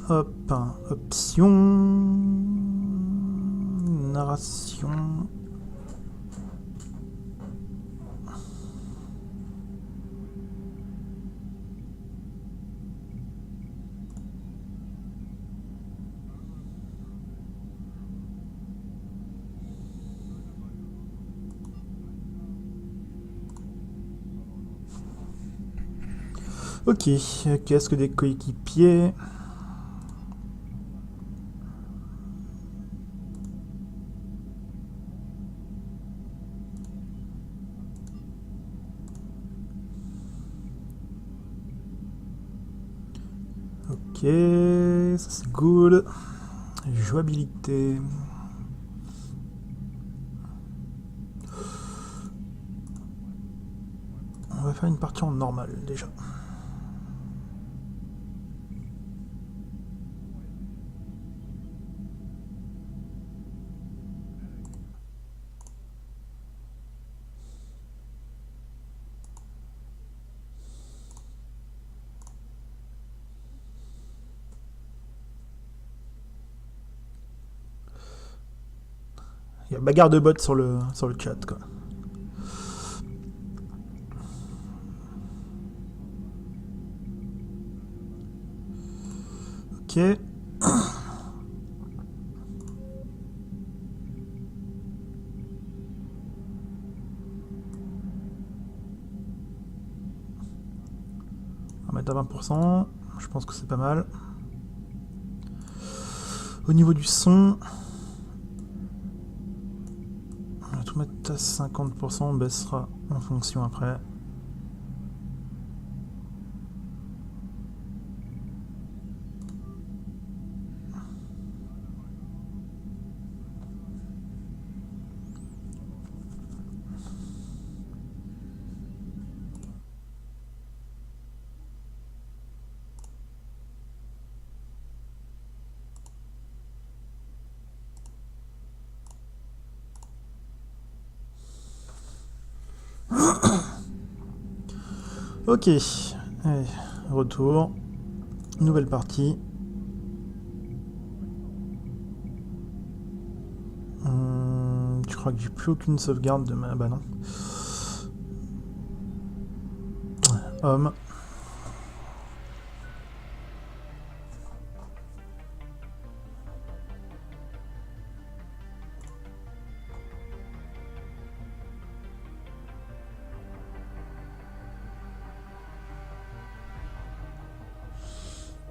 Hop, option, narration. Ok, casque des coéquipiers. Ok, ça c'est good. Jouabilité. On va faire une partie en normal déjà. Il y a bagarre de bots sur le chat quoi. Ok. On va mettre à 20%. Je pense que c'est pas mal. Au niveau du son, on va tout mettre à 50%. On baissera en fonction après. Ok, allez, retour, nouvelle partie. Je crois que j'ai plus aucune sauvegarde de ma... Bah non. Homme.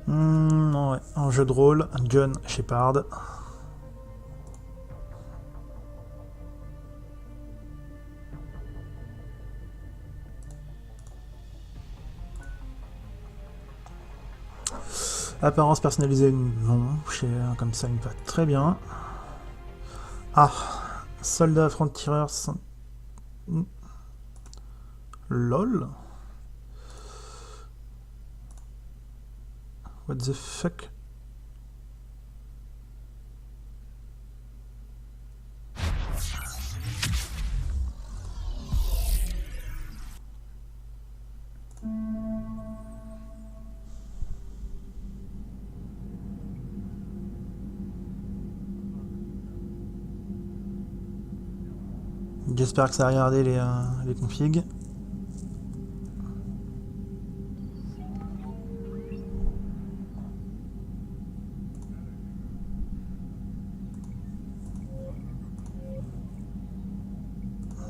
Non, ouais. En jeu de rôle, John Shepard. Apparence personnalisée, non. Comme ça, il me va très bien. Ah, soldat franc-tireur. LOL. What the fuck? J'espère que ça a regardé les configs.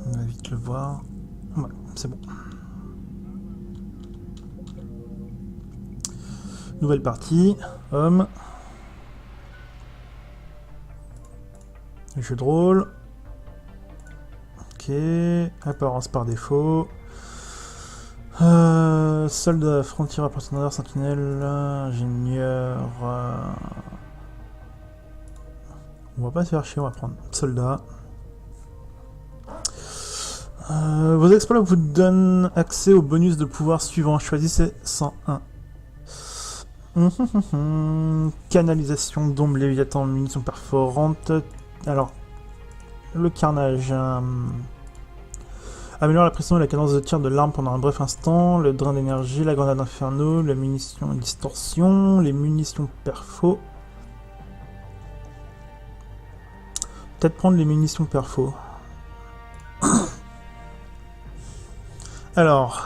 On va vite le voir. Ouais, c'est bon. Nouvelle partie. Homme. Jeu de rôle. Ok. Apparence par défaut. Soldat, frontière, partenaire, sentinelle, ingénieur. On va pas se faire chier, on va prendre soldat. Vos exploits vous donnent accès au bonus de pouvoir suivant. Choisissez 101. Canalisation, dôme, léviathan, munitions perforantes. Alors, le carnage. Améliore la précision et la cadence de tir de l'arme pendant un bref instant. Le drain d'énergie, la grenade inferno, la munition distorsion, les munitions perfo. Peut-être prendre les munitions perfo. Alors,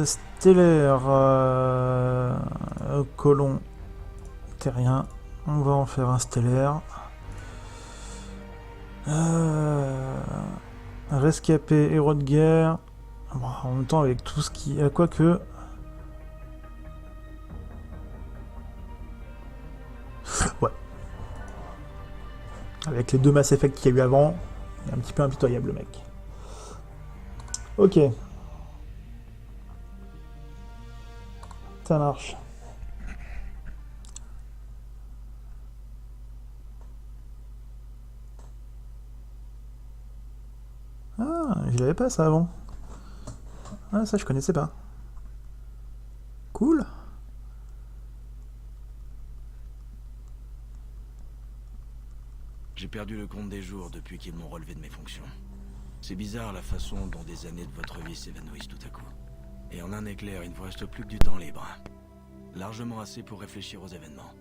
stellaire, colon, terrien. On va en faire un stellaire. Rescapé, héros de guerre. Bon, en même temps, avec tout ce qui. Quoique. Ouais. Avec les deux Mass Effect qu'il y a eu avant, il est un petit peu impitoyable, le mec. Ok. Ça marche. Ah, je l'avais pas ça avant. Ah, ça je connaissais pas. Cool. J'ai perdu le compte des jours depuis qu'ils m'ont relevé de mes fonctions. C'est bizarre la façon dont des années de votre vie s'évanouissent tout à coup. Et en un éclair, il ne vous reste plus que du temps libre. Largement assez pour réfléchir aux événements.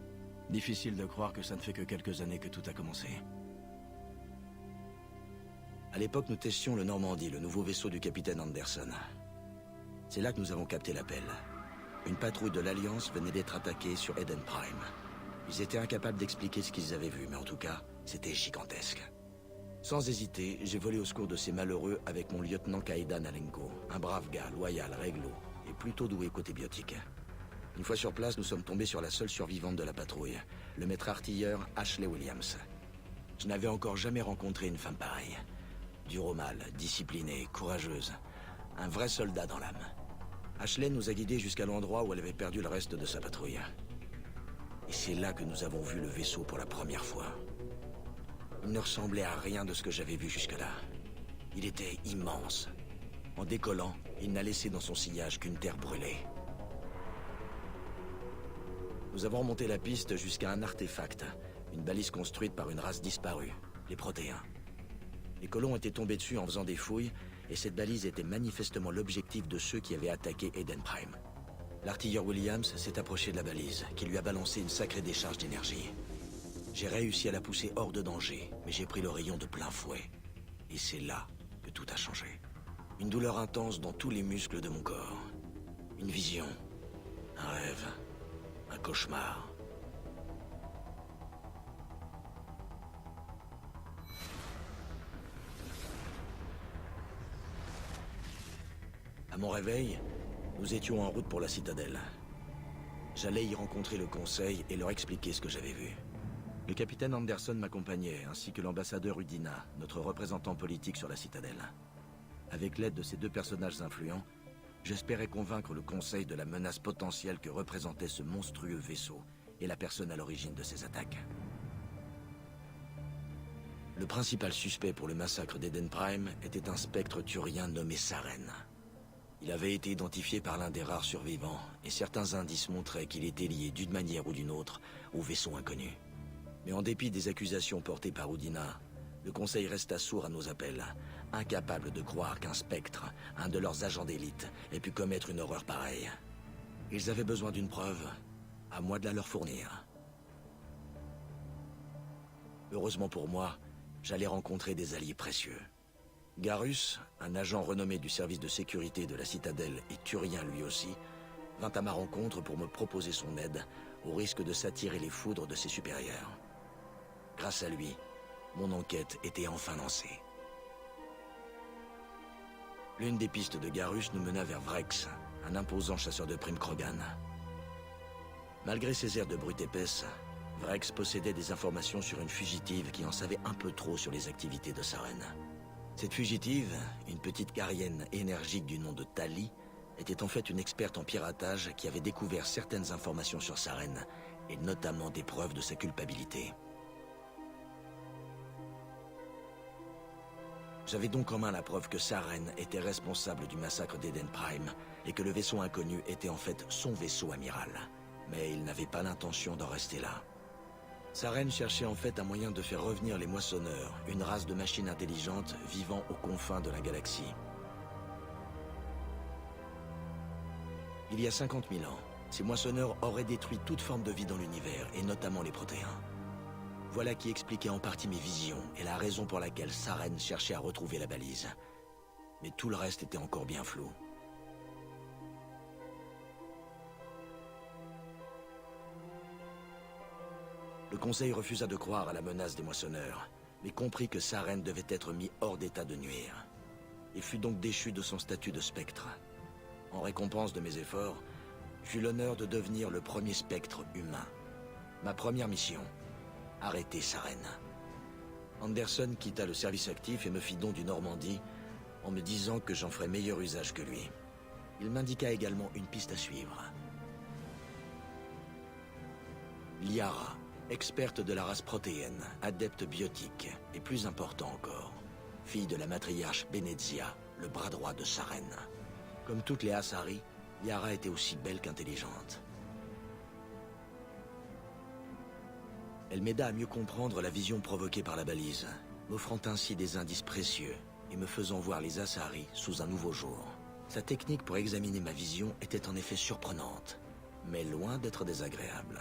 Difficile de croire que ça ne fait que quelques années que tout a commencé. À l'époque, nous testions le Normandie, le nouveau vaisseau du capitaine Anderson. C'est là que nous avons capté l'appel. Une patrouille de l'Alliance venait d'être attaquée sur Eden Prime. Ils étaient incapables d'expliquer ce qu'ils avaient vu, mais en tout cas, c'était gigantesque. Sans hésiter, j'ai volé au secours de ces malheureux avec mon lieutenant Kaedan Alenko, un brave gars, loyal, réglo, et plutôt doué côté biotique. Une fois sur place, nous sommes tombés sur la seule survivante de la patrouille, le maître artilleur Ashley Williams. Je n'avais encore jamais rencontré une femme pareille. Dure au mal, disciplinée, courageuse. Un vrai soldat dans l'âme. Ashley nous a guidés jusqu'à l'endroit où elle avait perdu le reste de sa patrouille. Et c'est là que nous avons vu le vaisseau pour la première fois. Il ne ressemblait à rien de ce que j'avais vu jusque-là. Il était immense. En décollant, il n'a laissé dans son sillage qu'une terre brûlée. Nous avons remonté la piste jusqu'à un artefact, une balise construite par une race disparue, les Protéens. Les colons étaient tombés dessus en faisant des fouilles, et cette balise était manifestement l'objectif de ceux qui avaient attaqué Eden Prime. L'artilleur Williams s'est approché de la balise, qui lui a balancé une sacrée décharge d'énergie. J'ai réussi à la pousser hors de danger, mais j'ai pris le rayon de plein fouet. Et c'est là que tout a changé. Une douleur intense dans tous les muscles de mon corps. Une vision, un rêve, un cauchemar. À mon réveil, nous étions en route pour la citadelle. J'allais y rencontrer le conseil et leur expliquer ce que j'avais vu. Le capitaine Anderson m'accompagnait, ainsi que l'ambassadeur Udina, notre représentant politique sur la citadelle. Avec l'aide de ces deux personnages influents, j'espérais convaincre le conseil de la menace potentielle que représentait ce monstrueux vaisseau et la personne à l'origine de ces attaques. Le principal suspect pour le massacre d'Eden Prime était un spectre turien nommé Saren. Il avait été identifié par l'un des rares survivants, et certains indices montraient qu'il était lié d'une manière ou d'une autre au vaisseau inconnu. Mais en dépit des accusations portées par Udina, le Conseil resta sourd à nos appels, incapable de croire qu'un spectre, un de leurs agents d'élite, ait pu commettre une horreur pareille. Ils avaient besoin d'une preuve, à moi de la leur fournir. Heureusement pour moi, j'allais rencontrer des alliés précieux. Garus, un agent renommé du service de sécurité de la citadelle et turien lui aussi, vint à ma rencontre pour me proposer son aide, au risque de s'attirer les foudres de ses supérieurs. Grâce à lui, mon enquête était enfin lancée. L'une des pistes de Garus nous mena vers Vrex, un imposant chasseur de primes Krogan. Malgré ses airs de brute épaisse, Vrex possédait des informations sur une fugitive qui en savait un peu trop sur les activités de Saren. Cette fugitive, une petite carienne énergique du nom de Tali, était en fait une experte en piratage qui avait découvert certaines informations sur Saren, et notamment des preuves de sa culpabilité. J'avais donc en main la preuve que Saren était responsable du massacre d'Eden Prime, et que le vaisseau inconnu était en fait son vaisseau amiral. Mais il n'avait pas l'intention d'en rester là. Saren cherchait en fait un moyen de faire revenir les moissonneurs, une race de machines intelligentes vivant aux confins de la galaxie. Il y a 50 000 ans, ces moissonneurs auraient détruit toute forme de vie dans l'univers, et notamment les protéins. Voilà qui expliquait en partie mes visions, et la raison pour laquelle Saren cherchait à retrouver la balise. Mais tout le reste était encore bien flou. Le Conseil refusa de croire à la menace des moissonneurs, mais comprit que Saren devait être mis hors d'état de nuire. Il fut donc déchu de son statut de spectre. En récompense de mes efforts, j'eus l'honneur de devenir le premier spectre humain. Ma première mission, arrêter Saren. Anderson quitta le service actif et me fit don du Normandie, en me disant que j'en ferais meilleur usage que lui. Il m'indiqua également une piste à suivre. Liara, experte de la race protéenne, adepte biotique, et plus important encore, fille de la matriarche Benezia, le bras droit de Saren. Comme toutes les Asari, Liara était aussi belle qu'intelligente. Elle m'aida à mieux comprendre la vision provoquée par la balise, m'offrant ainsi des indices précieux et me faisant voir les Asari sous un nouveau jour. Sa technique pour examiner ma vision était en effet surprenante, mais loin d'être désagréable.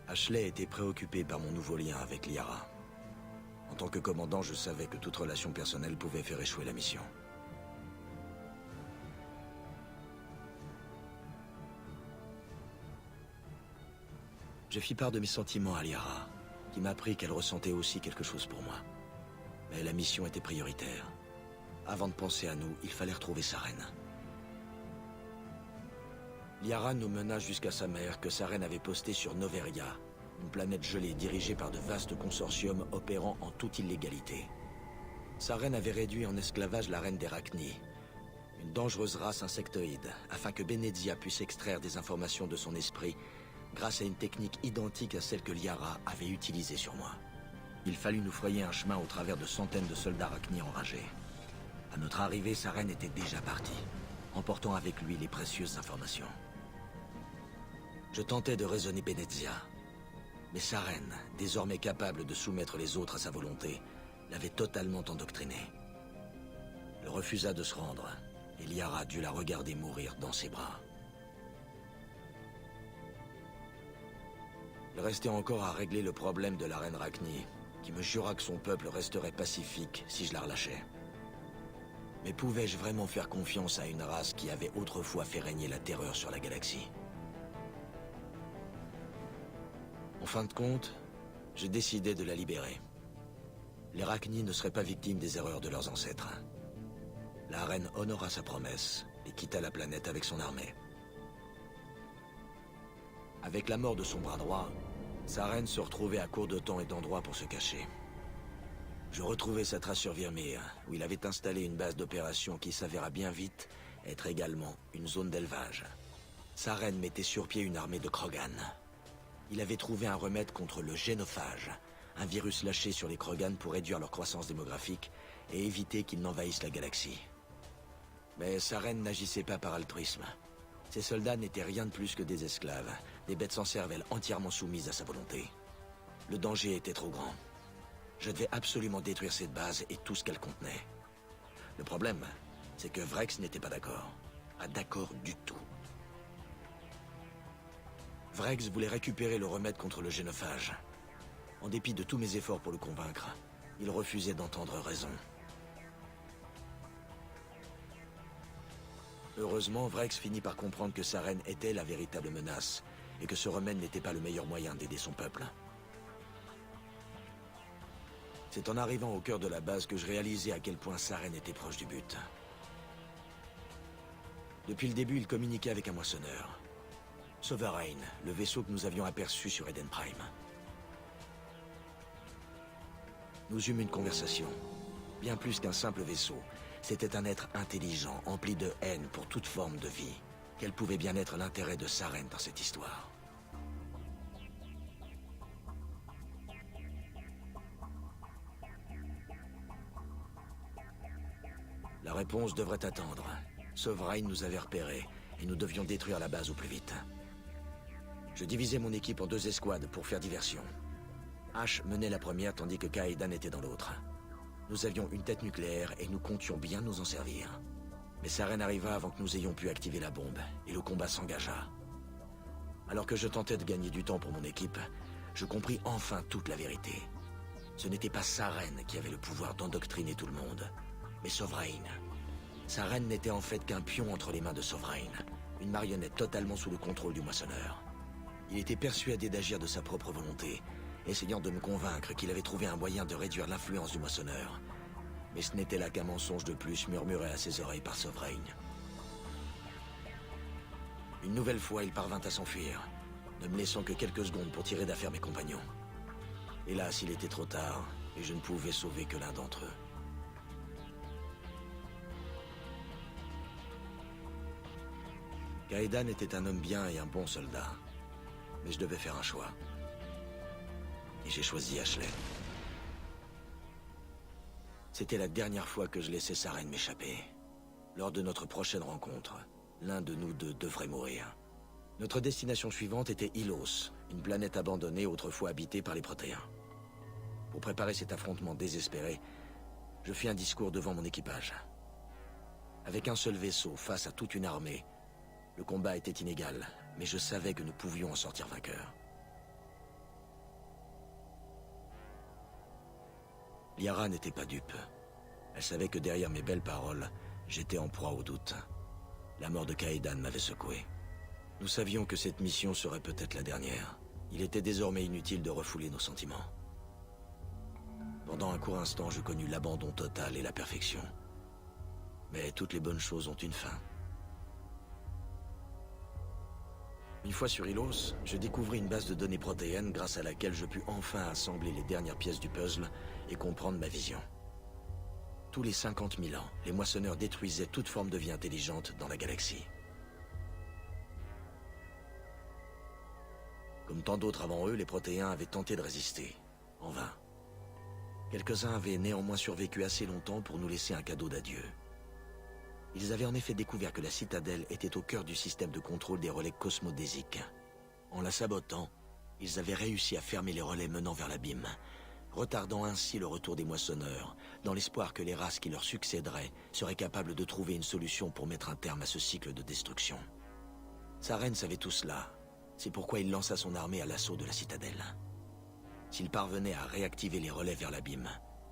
Ashley était préoccupé par mon nouveau lien avec Liara. En tant que commandant, je savais que toute relation personnelle pouvait faire échouer la mission. Je fis part de mes sentiments à Liara, qui m'apprit qu'elle ressentait aussi quelque chose pour moi. Mais la mission était prioritaire. Avant de penser à nous, il fallait retrouver Saren. Liara nous mena jusqu'à sa mère que Saren avait postée sur Noveria, une planète gelée dirigée par de vastes consortiums opérant en toute illégalité. Saren avait réduit en esclavage la reine des Rachni, une dangereuse race insectoïde, afin que Benezia puisse extraire des informations de son esprit grâce à une technique identique à celle que Liara avait utilisée sur moi. Il fallut nous frayer un chemin au travers de centaines de soldats Rachni enragés. À notre arrivée, Saren était déjà parti, emportant avec lui les précieuses informations. Je tentais de raisonner Benezia, mais Saren, désormais capable de soumettre les autres à sa volonté, l'avait totalement endoctriné. Elle refusa de se rendre, et Liara dut la regarder mourir dans ses bras. Il restait encore à régler le problème de la reine Rachni, qui me jura que son peuple resterait pacifique si je la relâchais. Mais pouvais-je vraiment faire confiance à une race qui avait autrefois fait régner la terreur sur la galaxie? En fin de compte, je décidai de la libérer. Les Rachni ne seraient pas victimes des erreurs de leurs ancêtres. La reine honora sa promesse et quitta la planète avec son armée. Avec la mort de son bras droit, Saren se retrouvait à court de temps et d'endroits pour se cacher. Je retrouvai sa trace sur Virmir, où il avait installé une base d'opération qui s'avéra bien vite être également une zone d'élevage. Saren mettait sur pied une armée de Krogan. Il avait trouvé un remède contre le génophage, un virus lâché sur les Krogan pour réduire leur croissance démographique et éviter qu'ils n'envahissent la galaxie. Mais Saren n'agissait pas par altruisme. Ses soldats n'étaient rien de plus que des esclaves, des bêtes sans cervelle entièrement soumises à sa volonté. Le danger était trop grand. Je devais absolument détruire cette base et tout ce qu'elle contenait. Le problème, c'est que Vrex n'était pas d'accord. Pas d'accord du tout. Vrex voulait récupérer le remède contre le génophage. En dépit de tous mes efforts pour le convaincre, il refusait d'entendre raison. Heureusement, Vrex finit par comprendre que Saren était la véritable menace et que ce remède n'était pas le meilleur moyen d'aider son peuple. C'est en arrivant au cœur de la base que je réalisai à quel point Saren était proche du but. Depuis le début, il communiquait avec un moissonneur. Sovereign, le vaisseau que nous avions aperçu sur Eden Prime. Nous eûmes une conversation. Bien plus qu'un simple vaisseau, c'était un être intelligent, empli de haine pour toute forme de vie. Quel pouvait bien être l'intérêt de Saren dans cette histoire? La réponse devrait attendre. Sovereign nous avait repérés, et nous devions détruire la base au plus vite. Je divisais mon équipe en 2 escouades pour faire diversion. Ash menait la première tandis que Kaedan était dans l'autre. Nous avions une tête nucléaire et nous comptions bien nous en servir. Mais Saren arriva avant que nous ayons pu activer la bombe, et le combat s'engagea. Alors que je tentais de gagner du temps pour mon équipe, je compris enfin toute la vérité. Ce n'était pas Saren qui avait le pouvoir d'endoctriner tout le monde, mais Sovereign. Saren n'était en fait qu'un pion entre les mains de Sovereign, une marionnette totalement sous le contrôle du moissonneur. Il était persuadé d'agir de sa propre volonté, essayant de me convaincre qu'il avait trouvé un moyen de réduire l'influence du moissonneur. Mais ce n'était là qu'un mensonge de plus murmuré à ses oreilles par Sovereign. Une nouvelle fois, il parvint à s'enfuir, ne me laissant que quelques secondes pour tirer d'affaire mes compagnons. Hélas, il était trop tard, et je ne pouvais sauver que l'un d'entre eux. Kaedan était un homme bien et un bon soldat, mais je devais faire un choix. Et j'ai choisi Ashley. C'était la dernière fois que je laissais Saren m'échapper. Lors de notre prochaine rencontre, l'un de nous deux devrait mourir. Notre destination suivante était Ilos, une planète abandonnée autrefois habitée par les Protéens. Pour préparer cet affrontement désespéré, je fis un discours devant mon équipage. Avec un seul vaisseau face à toute une armée, le combat était inégal, mais je savais que nous pouvions en sortir vainqueurs. Liara n'était pas dupe. Elle savait que derrière mes belles paroles, j'étais en proie au doute. La mort de Kaedan m'avait secoué. Nous savions que cette mission serait peut-être la dernière. Il était désormais inutile de refouler nos sentiments. Pendant un court instant, je connus l'abandon total et la perfection. Mais toutes les bonnes choses ont une fin. Une fois sur Ilos, je découvris une base de données protéennes grâce à laquelle je pus enfin assembler les dernières pièces du puzzle et comprendre ma vision. Tous les 50 000 ans, les moissonneurs détruisaient toute forme de vie intelligente dans la galaxie. Comme tant d'autres avant eux, les Protéens avaient tenté de résister, en vain. Quelques-uns avaient néanmoins survécu assez longtemps pour nous laisser un cadeau d'adieu. Ils avaient en effet découvert que la citadelle était au cœur du système de contrôle des relais cosmodésiques. En la sabotant, ils avaient réussi à fermer les relais menant vers l'abîme, retardant ainsi le retour des moissonneurs, dans l'espoir que les races qui leur succéderaient seraient capables de trouver une solution pour mettre un terme à ce cycle de destruction. Saren savait tout cela, c'est pourquoi il lança son armée à l'assaut de la citadelle. S'il parvenait à réactiver les relais vers l'abîme,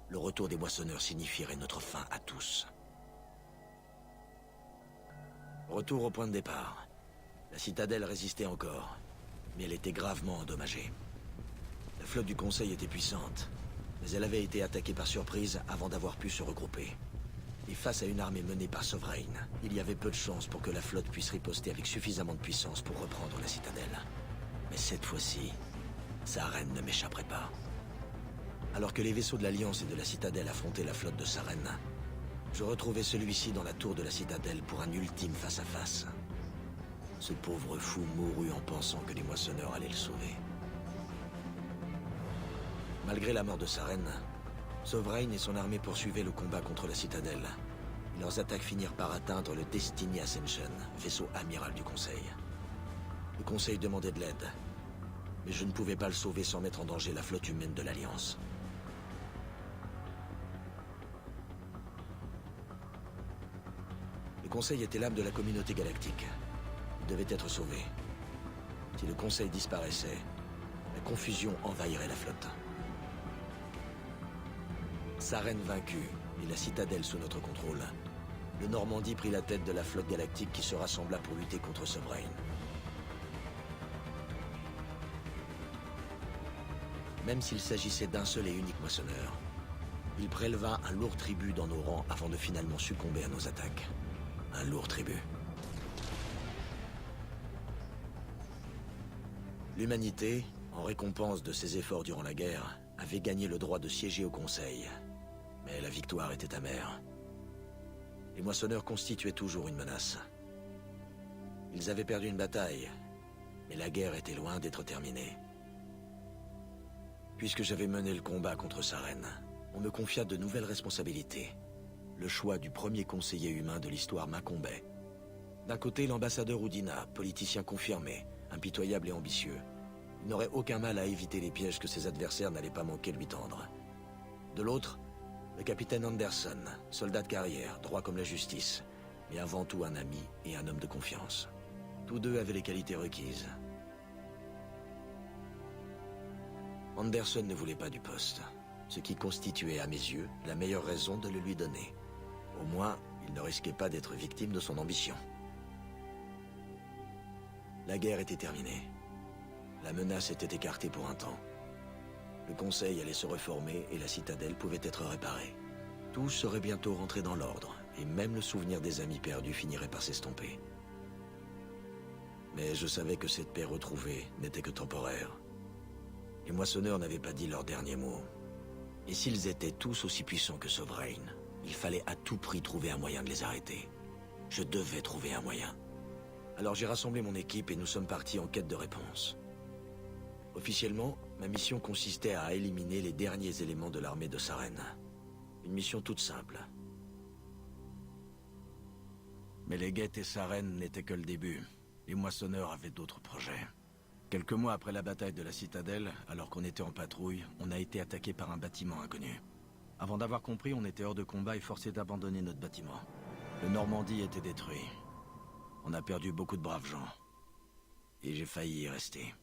le retour des moissonneurs signifierait notre fin à tous. Retour au point de départ. La citadelle résistait encore, mais elle était gravement endommagée. La flotte du Conseil était puissante, mais elle avait été attaquée par surprise avant d'avoir pu se regrouper. Et face à une armée menée par Sovereign, il y avait peu de chances pour que la flotte puisse riposter avec suffisamment de puissance pour reprendre la citadelle. Mais cette fois-ci, Saren ne m'échapperait pas. Alors que les vaisseaux de l'Alliance et de la citadelle affrontaient la flotte de Saren, je retrouvais celui-ci dans la tour de la citadelle pour un ultime face-à-face. Ce pauvre fou mourut en pensant que les moissonneurs allaient le sauver. Malgré la mort de Saren, Sovereign et son armée poursuivaient le combat contre la citadelle. Et leurs attaques finirent par atteindre le Destiny Ascension, vaisseau amiral du Conseil. Le Conseil demandait de l'aide, mais je ne pouvais pas le sauver sans mettre en danger la flotte humaine de l'Alliance. Le Conseil était l'âme de la communauté galactique. Il devait être sauvé. Si le Conseil disparaissait, la confusion envahirait la flotte. Saren vaincu et la citadelle sous notre contrôle, le Normandie prit la tête de la flotte galactique qui se rassembla pour lutter contre Sovereign. Même s'il s'agissait d'un seul et unique moissonneur, il préleva un lourd tribut dans nos rangs avant de finalement succomber à nos attaques. Un lourd tribut. L'humanité, en récompense de ses efforts durant la guerre, avait gagné le droit de siéger au Conseil. Mais la victoire était amère. Les moissonneurs constituaient toujours une menace. Ils avaient perdu une bataille, mais la guerre était loin d'être terminée. Puisque j'avais mené le combat contre Saren, on me confia de nouvelles responsabilités. Le choix du premier conseiller humain de l'histoire m'incombait. D'un côté, l'ambassadeur Udina, politicien confirmé, impitoyable et ambitieux. Il n'aurait aucun mal à éviter les pièges que ses adversaires n'allaient pas manquer de lui tendre. De l'autre, le capitaine Anderson, soldat de carrière, droit comme la justice, mais avant tout un ami et un homme de confiance. Tous deux avaient les qualités requises. Anderson ne voulait pas du poste, ce qui constituait à mes yeux la meilleure raison de le lui donner. Au moins, il ne risquait pas d'être victime de son ambition. La guerre était terminée. La menace était écartée pour un temps. Le Conseil allait se reformer et la citadelle pouvait être réparée. Tout serait bientôt rentré dans l'ordre, et même le souvenir des amis perdus finirait par s'estomper. Mais je savais que cette paix retrouvée n'était que temporaire. Les moissonneurs n'avaient pas dit leur dernier mot. Et s'ils étaient tous aussi puissants que Sovereign, il fallait à tout prix trouver un moyen de les arrêter. Je devais trouver un moyen. Alors j'ai rassemblé mon équipe et nous sommes partis en quête de réponse. Officiellement, ma mission consistait à éliminer les derniers éléments de l'armée de Saren. Une mission toute simple. Mais les Geth et Saren n'étaient que le début. Les moissonneurs avaient d'autres projets. Quelques mois après la bataille de la citadelle, alors qu'on était en patrouille, on a été attaqué par un bâtiment inconnu. Avant d'avoir compris, on était hors de combat et forcé d'abandonner notre bâtiment. Le Normandie était détruit. On a perdu beaucoup de braves gens. Et j'ai failli y rester.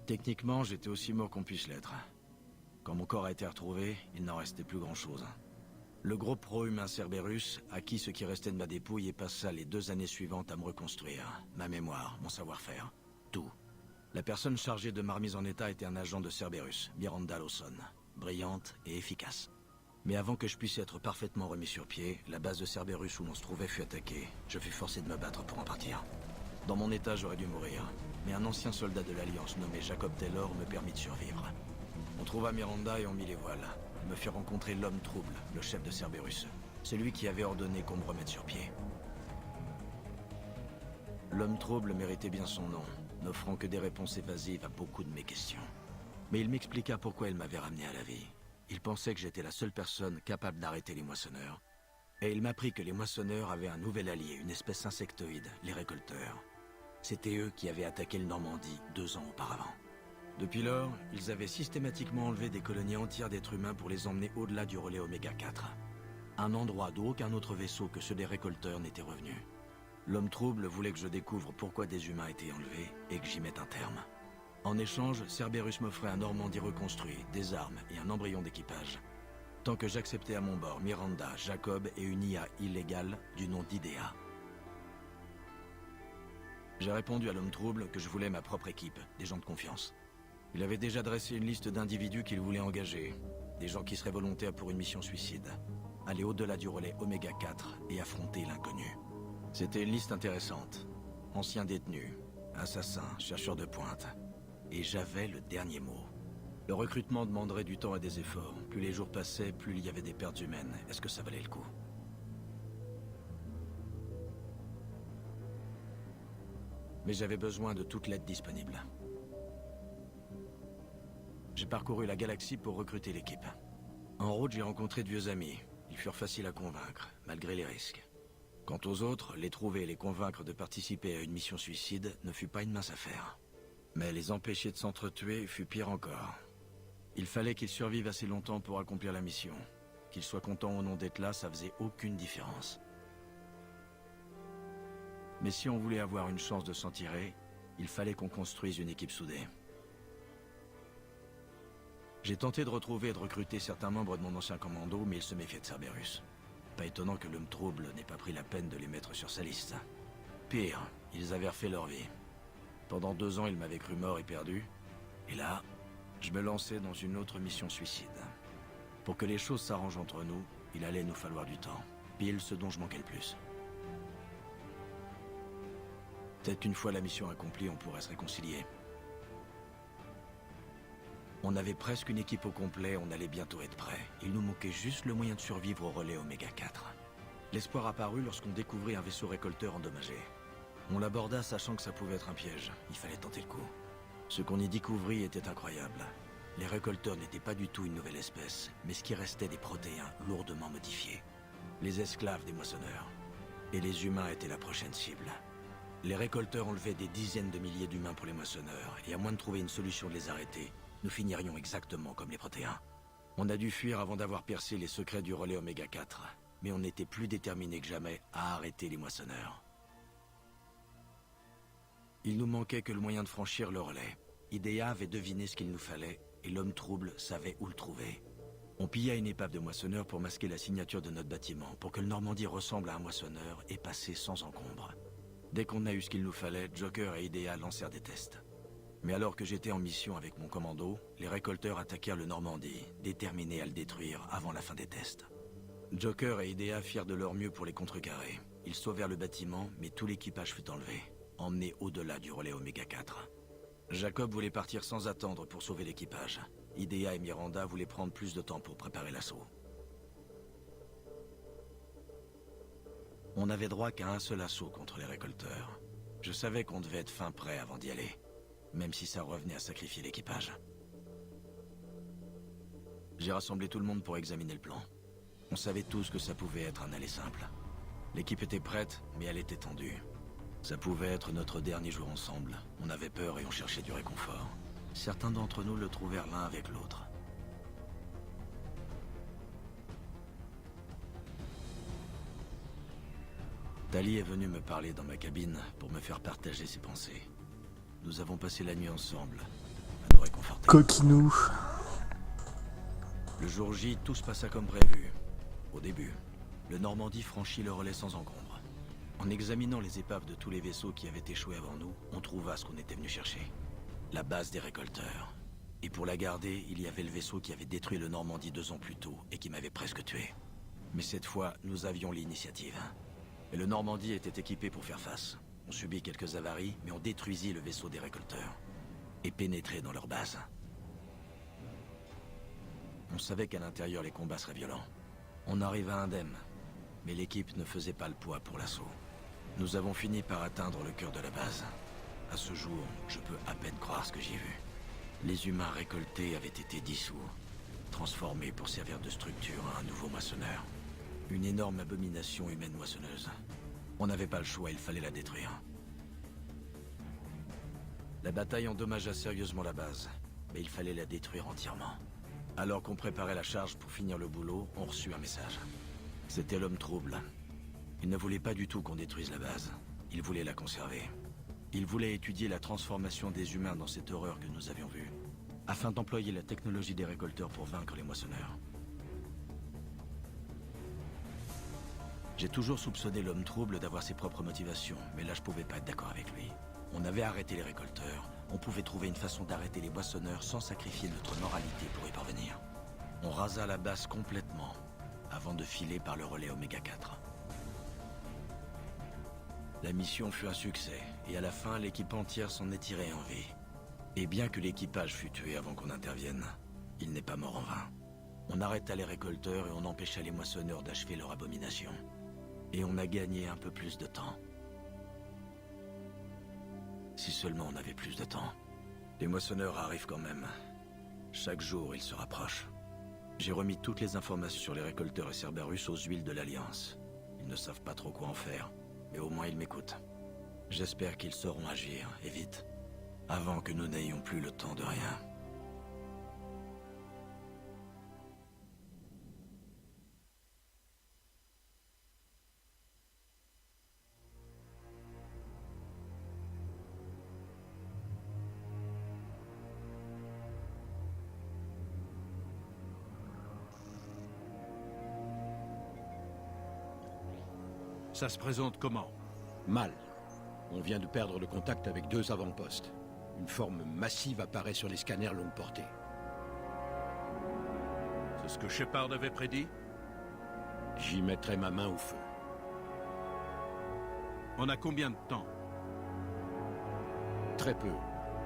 Techniquement, j'étais aussi mort qu'on puisse l'être. Quand mon corps a été retrouvé, il n'en restait plus grand-chose. Le groupe pro-humain Cerberus acquit ce qui restait de ma dépouille et passa les 2 années suivantes à me reconstruire. Ma mémoire, mon savoir-faire, tout. La personne chargée de ma remise en état était un agent de Cerberus, Miranda Lawson, brillante et efficace. Mais avant que je puisse être parfaitement remis sur pied, la base de Cerberus où l'on se trouvait fut attaquée. Je fus forcé de me battre pour en partir. Dans mon état, j'aurais dû mourir. Mais un ancien soldat de l'Alliance nommé Jacob Taylor me permit de survivre. On trouva Miranda et on mit les voiles. Il me fit rencontrer l'homme trouble, le chef de Cerberus. Celui qui avait ordonné qu'on me remette sur pied. L'homme trouble méritait bien son nom, n'offrant que des réponses évasives à beaucoup de mes questions. Mais il m'expliqua pourquoi il m'avait ramené à la vie. Il pensait que j'étais la seule personne capable d'arrêter les moissonneurs. Et il m'apprit que les moissonneurs avaient un nouvel allié, une espèce insectoïde, les récolteurs. C'était eux qui avaient attaqué le Normandie 2 ans auparavant. Depuis lors, ils avaient systématiquement enlevé des colonies entières d'êtres humains pour les emmener au-delà du relais Oméga 4. Un endroit d'où aucun autre vaisseau que ceux des récolteurs n'était revenu. L'homme trouble voulait que je découvre pourquoi des humains étaient enlevés et que j'y mette un terme. En échange, Cerberus m'offrait un Normandie reconstruit, des armes et un embryon d'équipage. Tant que j'acceptais à mon bord Miranda, Jacob et une IA illégale du nom d'Idea. J'ai répondu à l'homme trouble que je voulais ma propre équipe, des gens de confiance. Il avait déjà dressé une liste d'individus qu'il voulait engager, des gens qui seraient volontaires pour une mission suicide, aller au-delà du relais Oméga 4 et affronter l'inconnu. C'était une liste intéressante. Anciens détenus, assassins, chercheurs de pointe. Et j'avais le dernier mot. Le recrutement demanderait du temps et des efforts. Plus les jours passaient, plus il y avait des pertes humaines. Est-ce que ça valait le coup ? Mais j'avais besoin de toute l'aide disponible. J'ai parcouru la galaxie pour recruter l'équipe. En route, j'ai rencontré de vieux amis. Ils furent faciles à convaincre, malgré les risques. Quant aux autres, les trouver et les convaincre de participer à une mission suicide ne fut pas une mince affaire. Mais les empêcher de s'entretuer fut pire encore. Il fallait qu'ils survivent assez longtemps pour accomplir la mission. Qu'ils soient contents ou non d'être là, ça faisait aucune différence. Mais si on voulait avoir une chance de s'en tirer, il fallait qu'on construise une équipe soudée. J'ai tenté de retrouver et de recruter certains membres de mon ancien commando, mais ils se méfiaient de Cerberus. Pas étonnant que l'homme trouble n'ait pas pris la peine de les mettre sur sa liste. Pire, ils avaient refait leur vie. Pendant 2 ans, ils m'avaient cru mort et perdu. Et là, je me lançais dans une autre mission suicide. Pour que les choses s'arrangent entre nous, il allait nous falloir du temps. Pile ce dont je manquais le plus. Peut-être qu'une fois la mission accomplie, on pourrait se réconcilier. On avait presque une équipe au complet, on allait bientôt être prêt. Il nous manquait juste le moyen de survivre au relais Oméga 4. L'espoir apparut lorsqu'on découvrit un vaisseau récolteur endommagé. On l'aborda sachant que ça pouvait être un piège. Il fallait tenter le coup. Ce qu'on y découvrit était incroyable. Les récolteurs n'étaient pas du tout une nouvelle espèce, mais ce qui restait des protéins lourdement modifiés. Les esclaves des moissonneurs. Et les humains étaient la prochaine cible. Les récolteurs enlevaient des dizaines de milliers d'humains pour les moissonneurs, et à moins de trouver une solution de les arrêter, nous finirions exactement comme les Protéens. On a dû fuir avant d'avoir percé les secrets du relais Oméga 4, mais on était plus déterminés que jamais à arrêter les moissonneurs. Il nous manquait que le moyen de franchir le relais. Idea avait deviné ce qu'il nous fallait, et l'homme trouble savait où le trouver. On pilla une épave de moissonneur pour masquer la signature de notre bâtiment, pour que le Normandie ressemble à un moissonneur et passer sans encombre. Dès qu'on a eu ce qu'il nous fallait, Joker et Idea lancèrent des tests. Mais alors que j'étais en mission avec mon commando, les récolteurs attaquèrent le Normandie, déterminés à le détruire avant la fin des tests. Joker et Idea firent de leur mieux pour les contrecarrer. Ils sauvèrent le bâtiment, mais tout l'équipage fut enlevé, emmené au-delà du relais Oméga 4. Jacob voulait partir sans attendre pour sauver l'équipage. Idea et Miranda voulaient prendre plus de temps pour préparer l'assaut. On n'avait droit qu'à un seul assaut contre les récolteurs. Je savais qu'on devait être fin prêt avant d'y aller, même si ça revenait à sacrifier l'équipage. J'ai rassemblé tout le monde pour examiner le plan. On savait tous que ça pouvait être un aller simple. L'équipe était prête, mais elle était tendue. Ça pouvait être notre dernier jour ensemble. On avait peur et on cherchait du réconfort. Certains d'entre nous le trouvèrent l'un avec l'autre. Tali est venue me parler dans ma cabine pour me faire partager ses pensées. Nous avons passé la nuit ensemble, à nous réconforter. Coquinou. Le jour J, tout se passa comme prévu. Au début, le Normandie franchit le relais sans encombre. En examinant les épaves de tous les vaisseaux qui avaient échoué avant nous, on trouva ce qu'on était venu chercher. La base des récolteurs. Et pour la garder, il y avait le vaisseau qui avait détruit le Normandie 2 ans plus tôt et qui m'avait presque tué. Mais cette fois, nous avions l'initiative. Et le Normandie était équipé pour faire face. On subit quelques avaries, mais on détruisit le vaisseau des récolteurs. Et pénétrait dans leur base. On savait qu'à l'intérieur, les combats seraient violents. On arriva indemne, mais l'équipe ne faisait pas le poids pour l'assaut. Nous avons fini par atteindre le cœur de la base. À ce jour, je peux à peine croire ce que j'ai vu. Les humains récoltés avaient été dissous, transformés pour servir de structure à un nouveau moissonneur. Une énorme abomination humaine moissonneuse. On n'avait pas le choix, il fallait la détruire. La bataille endommagea sérieusement la base, mais il fallait la détruire entièrement. Alors qu'on préparait la charge pour finir le boulot, on reçut un message. C'était l'homme trouble. Il ne voulait pas du tout qu'on détruise la base. Il voulait la conserver. Il voulait étudier la transformation des humains dans cette horreur que nous avions vue, afin d'employer la technologie des récolteurs pour vaincre les moissonneurs. J'ai toujours soupçonné l'homme trouble d'avoir ses propres motivations, mais là je pouvais pas être d'accord avec lui. On avait arrêté les récolteurs, on pouvait trouver une façon d'arrêter les moissonneurs sans sacrifier notre moralité pour y parvenir. On rasa la base complètement, avant de filer par le relais Oméga 4. La mission fut un succès, et à la fin, l'équipe entière s'en est tirée en vie. Et bien que l'équipage fût tué avant qu'on intervienne, il n'est pas mort en vain. On arrêta les récolteurs et on empêcha les moissonneurs d'achever leur abomination. Et on a gagné un peu plus de temps. Si seulement on avait plus de temps. Les moissonneurs arrivent quand même. Chaque jour, ils se rapprochent. J'ai remis toutes les informations sur les récolteurs et Cerberus aux huiles de l'Alliance. Ils ne savent pas trop quoi en faire, mais au moins ils m'écoutent. J'espère qu'ils sauront agir, et vite, avant que nous n'ayons plus le temps de rien. Ça se présente comment? Mal. On vient de perdre le contact avec 2 avant-postes. Une forme massive apparaît sur les scanners longue portée. C'est ce que Shepard avait prédit? J'y mettrai ma main au feu. On a combien de temps? Très peu.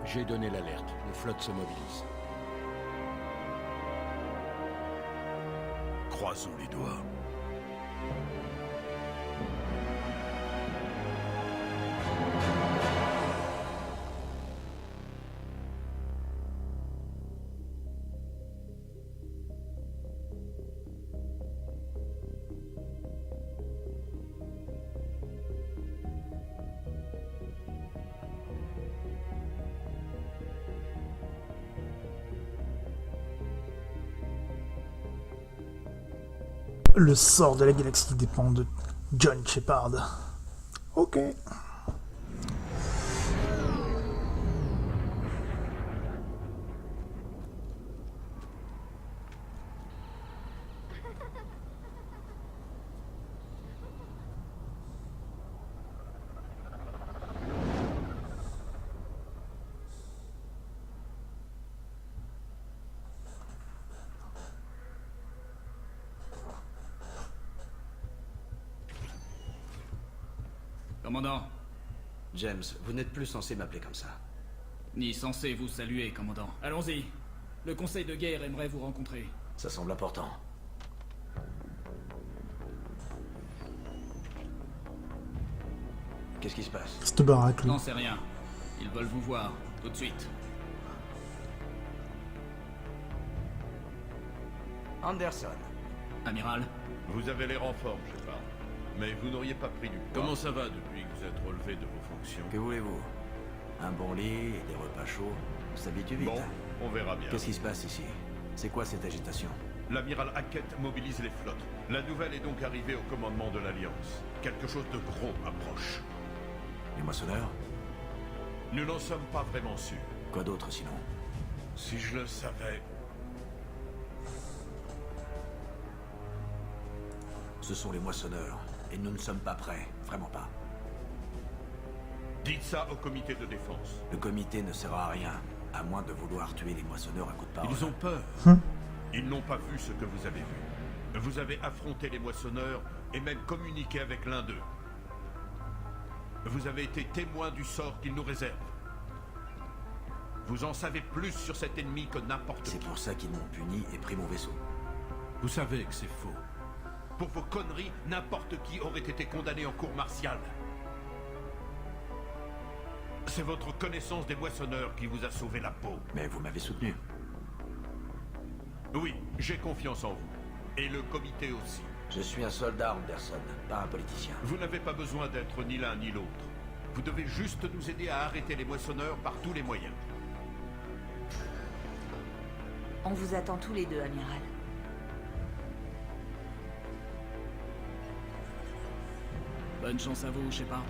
J'ai donné l'alerte. Les flottes se mobilisent. Croisons les doigts. Le sort de la galaxie dépend de John Shepard. Ok. Commandant, James, vous n'êtes plus censé m'appeler comme ça. ni censé vous saluer, commandant. Allons-y. Le conseil de guerre aimerait vous rencontrer. Ça semble important. Qu'est-ce qui se passe? Cette baraque, lui. N'en sais rien. Ils veulent vous voir, tout de suite. Anderson. Amiral, Vous avez l'air en forme, Shepard. Mais vous n'auriez pas pris du poids. Comment ça va depuis que vous êtes relevé de vos fonctions? Que voulez-vous? Un bon lit et des repas chauds, on s'habitue vite. Bon, on verra bien. Qu'est-ce qui se passe ici? C'est quoi cette agitation? L'amiral Hackett mobilise les flottes. La nouvelle est donc arrivée au commandement de l'Alliance. Quelque chose de gros approche. Les moissonneurs? Nous n'en sommes pas vraiment sûrs. Quoi d'autre sinon? Si je le savais... Ce sont les moissonneurs. Et nous ne sommes pas prêts. Vraiment pas. Dites ça au comité de défense. Le comité ne sert à rien. À moins de vouloir tuer les moissonneurs à coups de parole. Ils ont peur. Ils n'ont pas vu ce que vous avez vu. Vous avez affronté les moissonneurs et même communiqué avec l'un d'eux. Vous avez été témoin du sort qu'ils nous réservent. Vous en savez plus sur cet ennemi que n'importe qui. C'est pour ça qu'ils m'ont puni et pris mon vaisseau. Vous savez que c'est faux. Pour vos conneries, n'importe qui aurait été condamné en cour martiale. C'est votre connaissance des moissonneurs qui vous a sauvé la peau. Mais vous m'avez soutenu. Oui, j'ai confiance en vous. Et le comité aussi. Je suis un soldat, Anderson, pas un politicien. Vous n'avez pas besoin d'être ni l'un ni l'autre. Vous devez juste nous aider à arrêter les moissonneurs par tous les moyens. On vous attend tous les deux, amiral. bonne chance à vous, Shepard.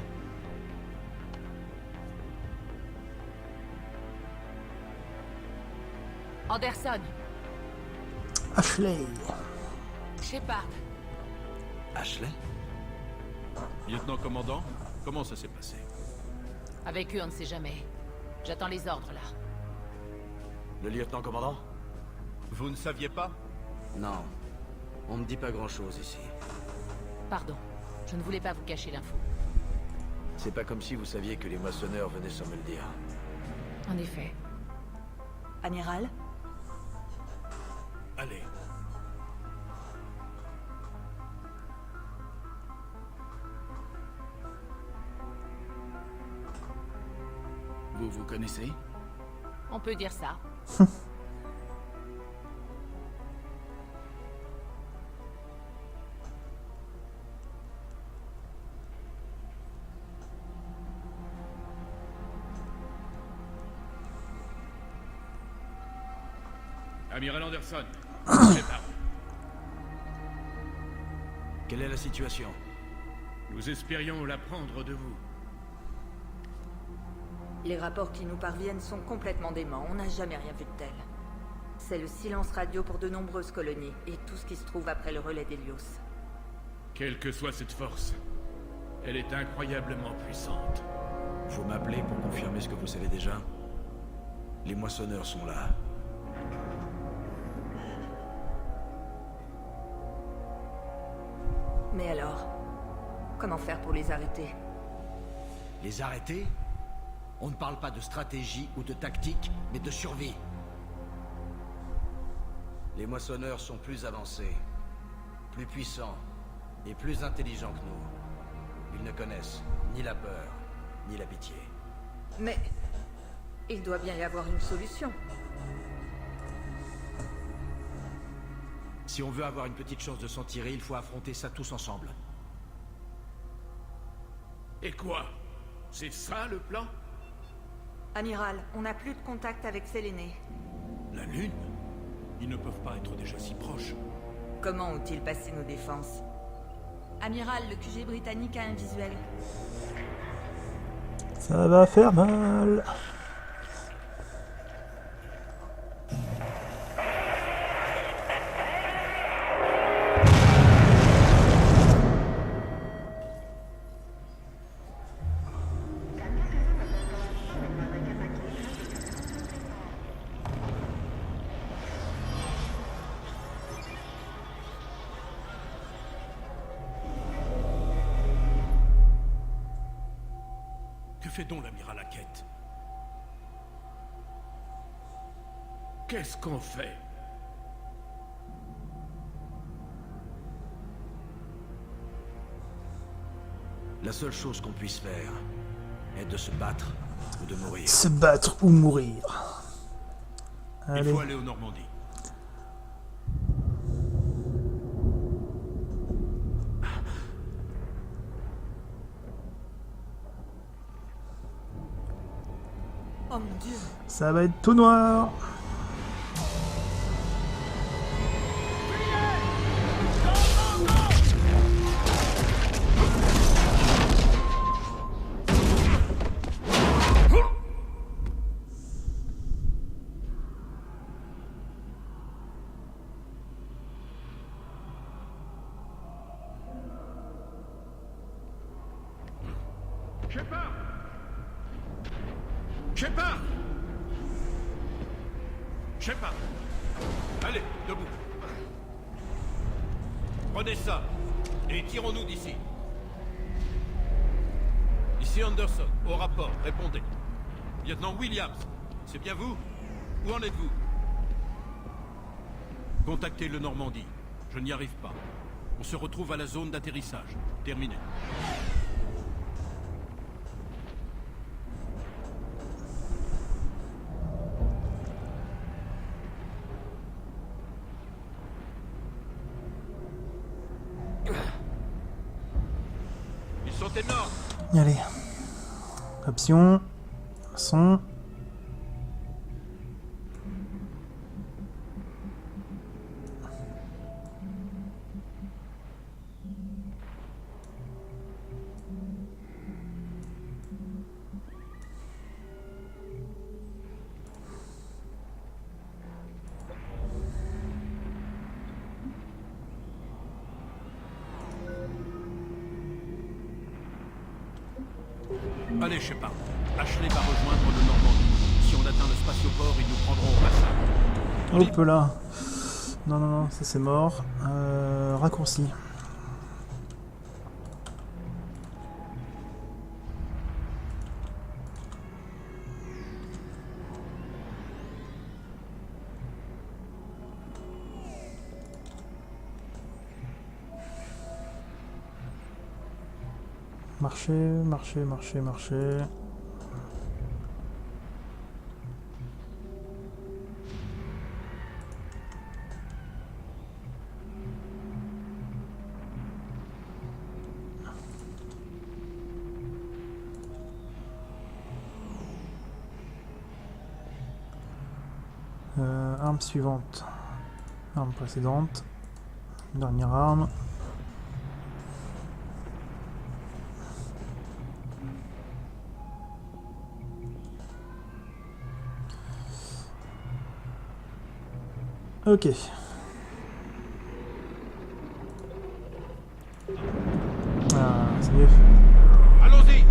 Anderson, Ashley. Shepard. Ashley? Lieutenant-commandant, comment ça s'est passé? Avec eux, on ne sait jamais. J'attends les ordres, là. Le lieutenant-commandant? Vous ne saviez pas? Non. On me dit pas grand-chose ici. Pardon, je ne voulais pas vous cacher l'info. C'est pas comme si vous saviez que les moissonneurs venaient sans me le dire. En effet. Amiral? Allez. Vous vous connaissez? On peut dire ça. Amiral Anderson, Shepard. Quelle est la situation? Nous espérions l'apprendre de vous. Les rapports qui nous parviennent sont complètement déments. On n'a jamais rien vu de tel. C'est le silence radio pour de nombreuses colonies, et tout ce qui se trouve après le relais d'Hélios. Quelle que soit cette force, elle est incroyablement puissante. Vous m'appelez pour confirmer ce que vous savez déjà? Les moissonneurs sont là. Mais alors, comment faire pour les arrêter? Les arrêter? On ne parle pas de stratégie ou de tactique, mais de survie. Les moissonneurs sont plus avancés, plus puissants et plus intelligents que nous. Ils ne connaissent ni la peur, ni la pitié. Mais il doit bien y avoir une solution. Si on veut avoir une petite chance de s'en tirer, il faut affronter ça tous ensemble. Et quoi? C'est ça le plan? Amiral, on n'a plus de contact avec Séléné. La Lune? Ils ne peuvent pas être déjà si proches. comment ont-ils passé nos défenses? Amiral, le QG britannique a un visuel. Ça va faire mal. Que fait donc l'amiral Hackett? Qu'est-ce qu'on fait? La seule chose qu'on puisse faire est de se battre ou de mourir. Se battre ou mourir. Il Allez. faut aller aux Normandies. Oh mon Dieu! Ça va être tout noir. Shepard! Shepard! Shepard! Allez, debout. Prenez ça et tirons-nous d'ici. Ici Anderson, au rapport, répondez. Lieutenant Williams, c'est bien vous? Où en êtes-vous? Contactez le Normandie. Je n'y arrive pas. On se retrouve à la zone d'atterrissage. Terminé. Ils sont énormes. Allez. Option. Son. Allez, Shepard. Ashley va rejoindre le Normandie. Si on atteint le spatioport, ils nous prendront au passage. Hop là. Non, non, non, ça c'est mort. Raccourci. Marcher, marcher, marcher, marcher. Arme suivante. Arme précédente. Dernière arme. Ok. Ah, c'est mieux. Allons-y.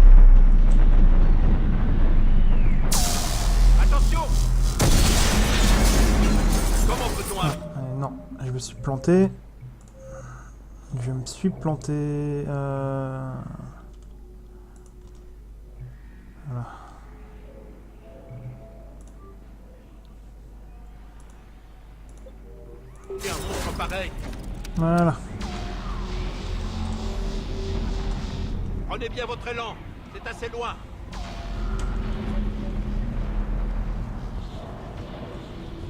Attention. Comment peut-on arriver? Non, je me suis planté. Je me suis planté. Voilà. C'est un monstre pareil. Voilà. Prenez bien votre élan. C'est assez loin.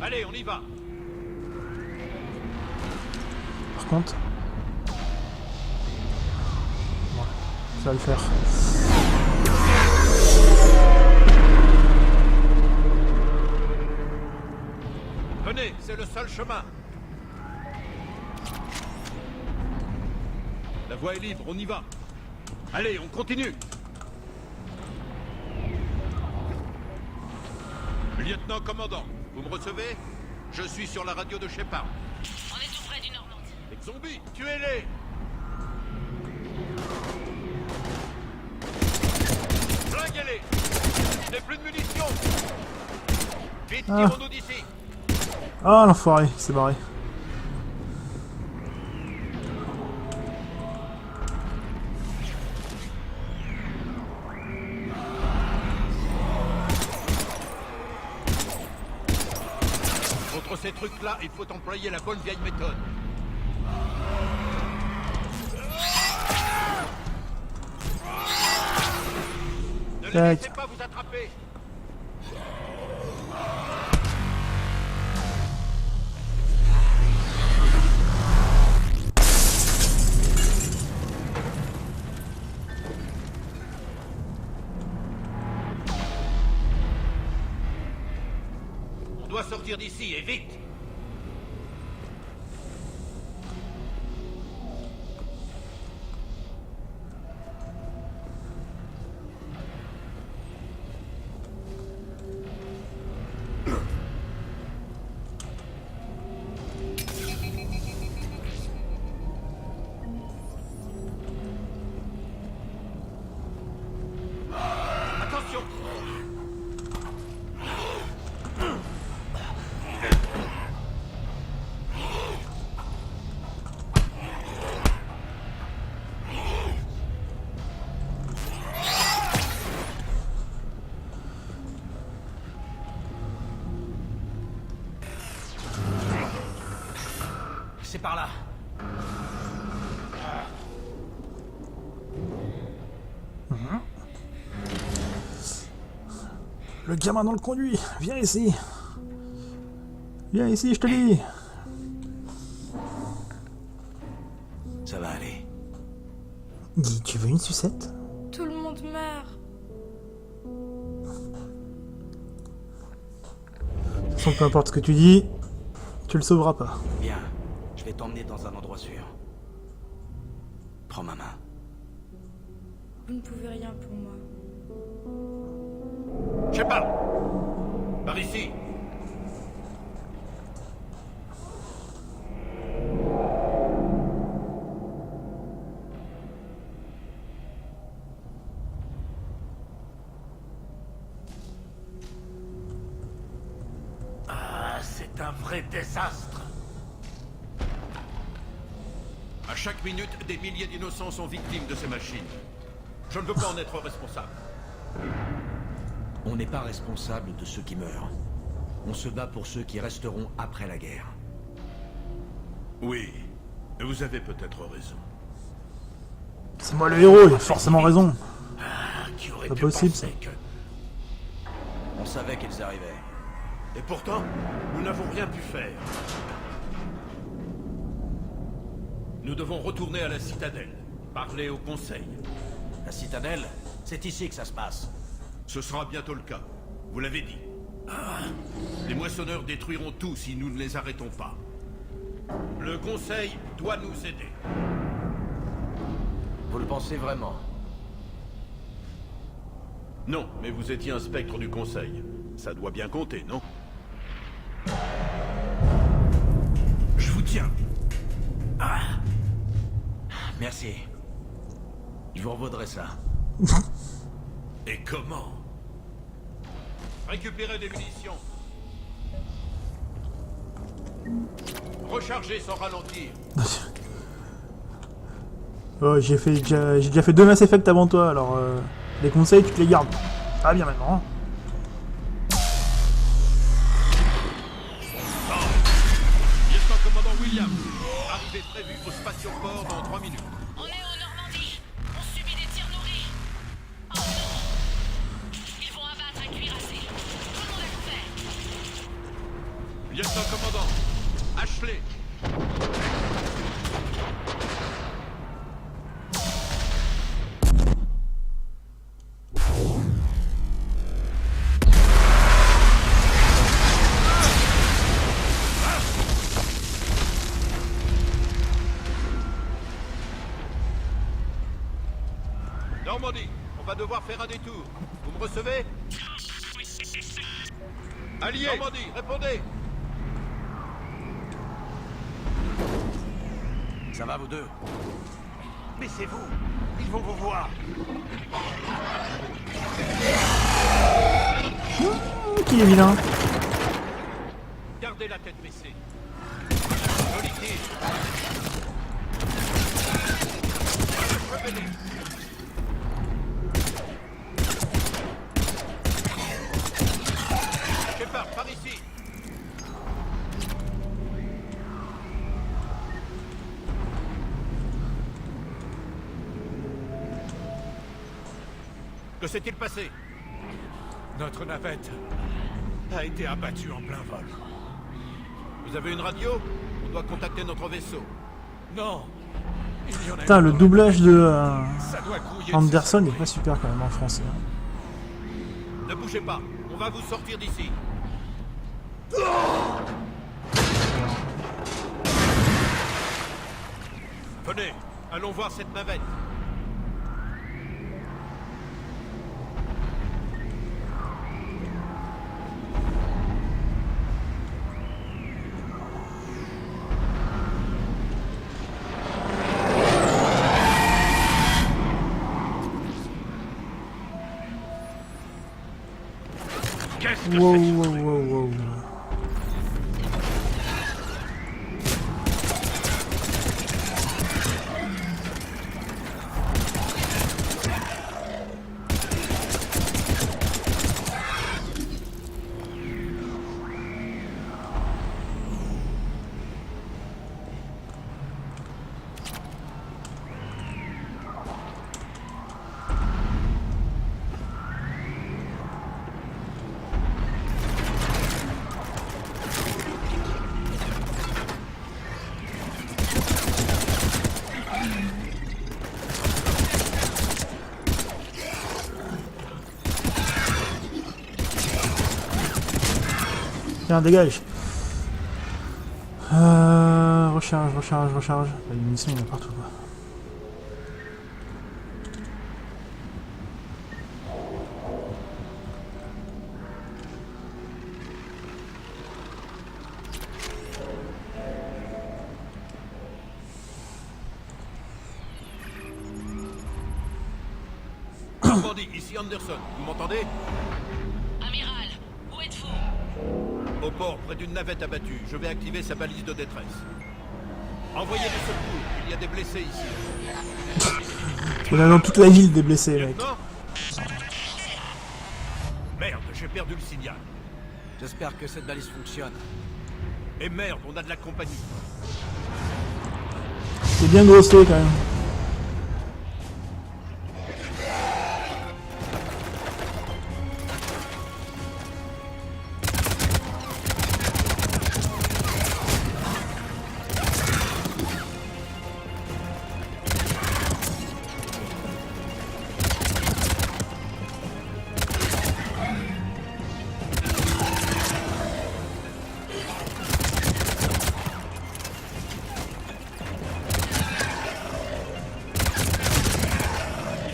Allez, on y va. Par contre. Voilà. Ça va le faire. Venez, c'est le seul chemin. La voie est libre, on y va. Allez, on continue. Lieutenant commandant, vous me recevez? Je suis sur la radio de Shepard. On est tout près du Normandie. Les zombies, tuez-les! Flinguez-les! Je n'ai plus de munitions! Vite, Ah. tirons-nous d'ici! Ah, l'enfoiré, c'est barré. Contre ces trucs-là, il faut employer la bonne vieille méthode. Ne les Tac. laissez pas vous attraper! On doit sortir d'ici, et vite! Attention! C'est par là. Le gamin dans le conduit, viens ici. Viens ici, je te dis. Ça va aller. Dis, tu veux une sucette? Tout le monde meurt. De toute façon, peu importe ce que tu dis, tu le sauveras pas. Viens, je vais t'emmener dans un endroit sûr. Prends ma main. Vous ne pouvez rien pour moi. Shepard! Par ici! Ah, c'est un vrai désastre! À chaque minute, des milliers d'innocents sont victimes de ces machines. Je ne veux pas en être responsable. On n'est pas responsable de ceux qui meurent. On se bat pour ceux qui resteront après la guerre. Oui, vous avez peut-être raison. C'est moi le héros, il a forcément raison. Qui aurait Pas pu possible, penser que... On savait qu'ils arrivaient. Et pourtant, nous n'avons rien pu faire. Nous devons retourner à la citadelle, parler au conseil. La citadelle, c'est ici que ça se passe. Ce sera bientôt le cas, vous l'avez dit. Les moissonneurs détruiront tout si nous ne les arrêtons pas. Le conseil doit nous aider. Vous le pensez vraiment? Non, mais vous étiez un spectre du conseil. Ça doit bien compter, non? Je vous tiens. Merci. Je vous revaudrai ça. Et comment? Récupérer des munitions. Recharger sans ralentir. Oh, j'ai déjà fait 2 Mass Effect avant toi, alors les conseils, tu te les gardes. Ah bien maintenant. Lieutenant commandant Williams, arrivée prévue au spatioport dans 3 minutes. On est en Normandie. On subit des tirs nourris. Oh non. Ils vont abattre un cuirassé. Tout le monde à couvert. Lieutenant commandant, Ashley. Normandie, on va devoir faire un détour. Vous me recevez? Alliés! Normandie, répondez! Ça va, vous deux? Baissez-vous! Ils vont vous voir! Qui est vilain. Gardez la tête baissée. Joli tir. Revenez. Shepard, par ici. Que s'est-il passé? Notre navette a été abattue en plein vol. Vous avez une radio? On doit contacter notre vaisseau. Non. Il y en a Putain, une le dans doublage de Ça doit grouiller de Anderson ses est pas super quand même en français. Hein. Ne bougez pas, on va vous sortir d'ici. Venez, allons voir cette navette. Qu'est-ce que Wow, c'est? wow, wow, wow. Tiens, dégage. Recharge. Les munitions, il y en a partout. Quoi. Normandie, ici Anderson, vous m'entendez? Amiral, où êtes-vous? Au port, près d'une navette abattue. Je vais activer sa balise de détresse. Envoyez des secours, il y a des blessés ici. Il y en a dans toute la ville des blessés, mec. Lieutenant? Merde, j'ai perdu le signal. J'espère que cette balise fonctionne. Et merde, on a de la compagnie. C'est bien grosselé quand même.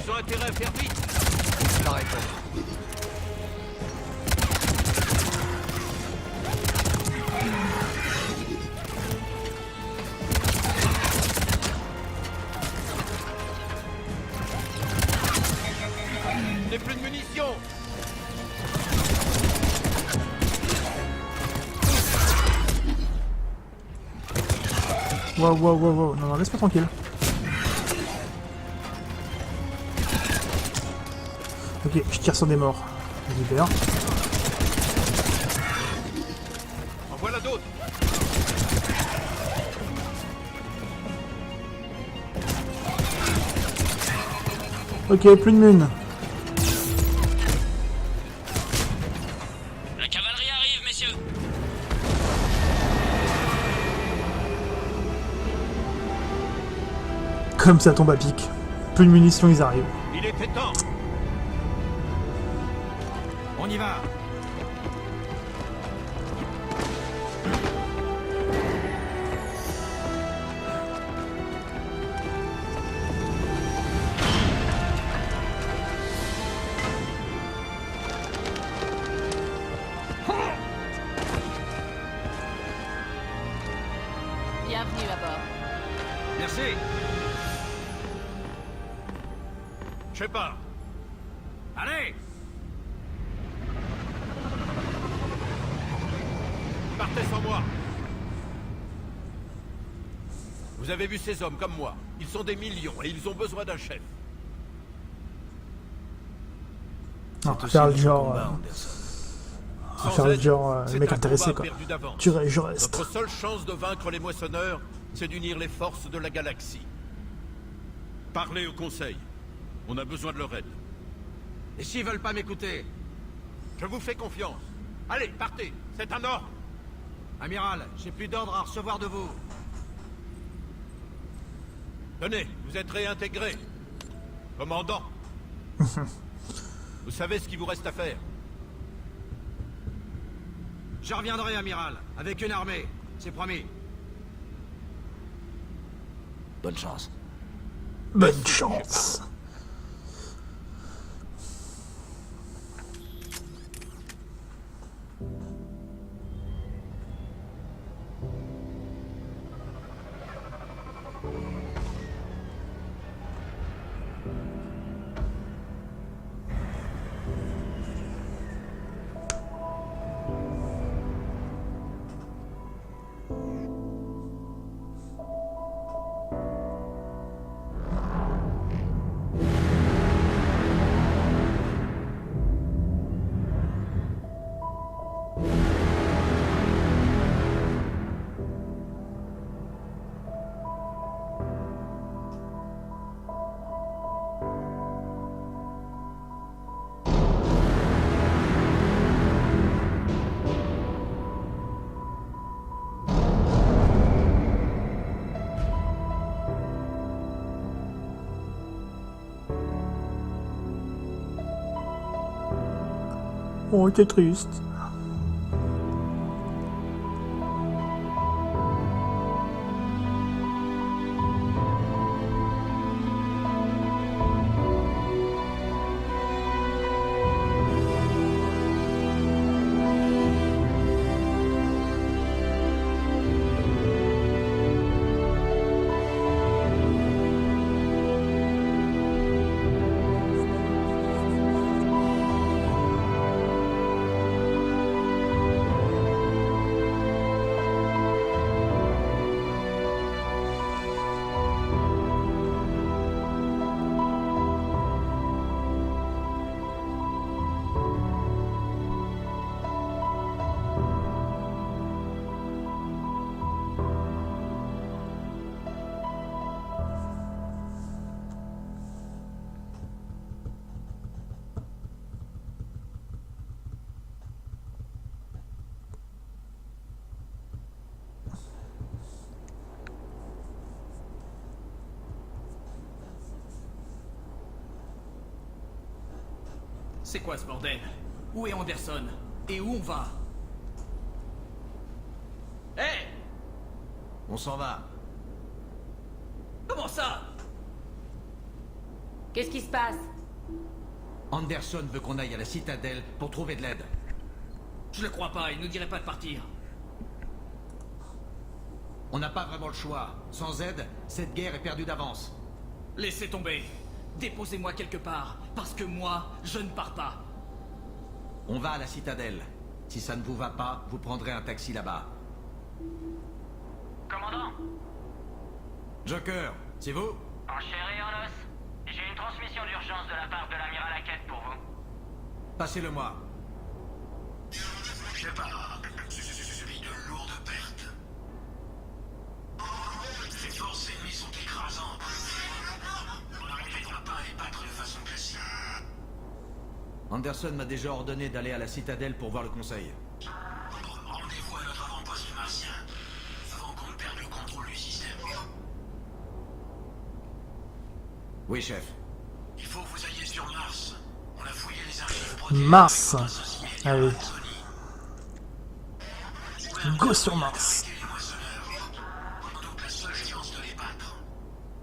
Ils ont intérêt à faire vite. La réponse. J'ai plus de munitions. Wow. Non, laisse-moi tranquille. Ok, je tire sur des morts. Super. En voilà d'autres. Ok, plus de mun. La cavalerie arrive, messieurs. Comme ça tombe à pic. Plus de munitions, ils arrivent. Il était temps. On y va. Merci. Shepard, Allez! partez sans moi. Vous avez vu ces hommes comme moi. Ils sont des millions et ils ont besoin d'un chef. Non, C'est aussi faire le notre genre, combat, Anderson. faire le aide, genre, c'est le mec un intéressé combat quoi. perdu d'avance. Tu restes, je reste. Notre seule chance de vaincre les moissonneurs, c'est d'unir les forces de la galaxie. Parlez au Conseil. On a besoin de leur aide. Et s'ils veulent pas m'écouter? Je vous fais confiance. Allez, partez. C'est un ordre. Amiral, j'ai plus d'ordre à recevoir de vous. Tenez, vous êtes réintégré. Commandant. Vous savez ce qu'il vous reste à faire. Je reviendrai, amiral, avec une armée. C'est promis. Bonne chance. Bonne chance. Oh, t'es triste. C'est quoi ce bordel? Où est Anderson? Et où on va? Hé! On s'en va. Comment ça? Qu'est-ce qui se passe? Anderson veut qu'on aille à la citadelle pour trouver de l'aide. Je le crois pas, il nous dirait pas de partir. On n'a pas vraiment le choix. Sans aide, cette guerre est perdue d'avance. Laissez tomber. Déposez-moi quelque part, parce que moi, je ne pars pas. On va à la citadelle. Si ça ne vous va pas, vous prendrez un taxi là-bas. Commandant, Joker, c'est vous? en chair et en os, j'ai une transmission d'urgence de la part de l'amiral Hackett pour vous. Passez-le-moi. Shepard, subit de lourdes pertes. Les forces ennemies sont écrasantes. On n'arrivera pas à les battre de façon classique. Anderson m'a déjà ordonné d'aller à la citadelle pour voir le conseil. Rendez-vous à notre avant-poste martien, avant qu'on ne perde le contrôle du système. Oui, chef. Il faut que vous ayez sur Mars. On a fouillé les archives protégées. Mars. avec votre associé, Allez. Anthony. Go sur Mars. Les moissonneurs. On a donc la seule chance de les battre.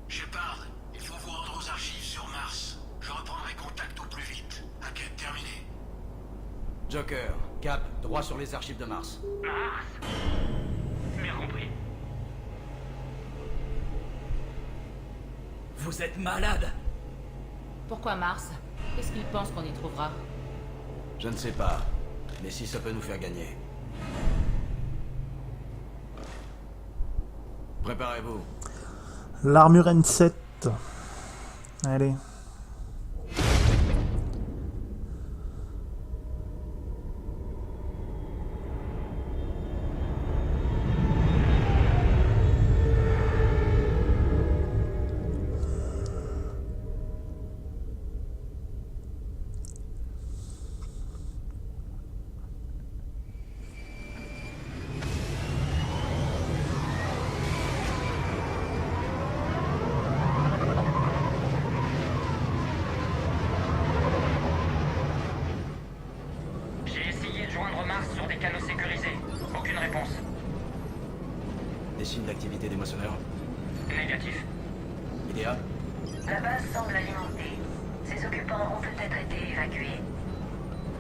Shepard, il faut vous rendre aux archives sur Mars. Je reprendrai contact au plus vite. Enquête terminée. Joker, Cap, droit sur les archives de Mars. Mars? Bien compris. Vous êtes malade. Pourquoi Mars? Qu'est-ce qu'il pense qu'on y trouvera? Je ne sais pas, mais si ça peut nous faire gagner. Préparez-vous. L'armure N7. Allez. J'ai essayé de joindre Mars sur des canaux sécurisés. Aucune réponse. Des signes d'activité des moissonneurs. Négatif. Idéa. La base semble alimentée. Ses occupants ont peut-être été évacués.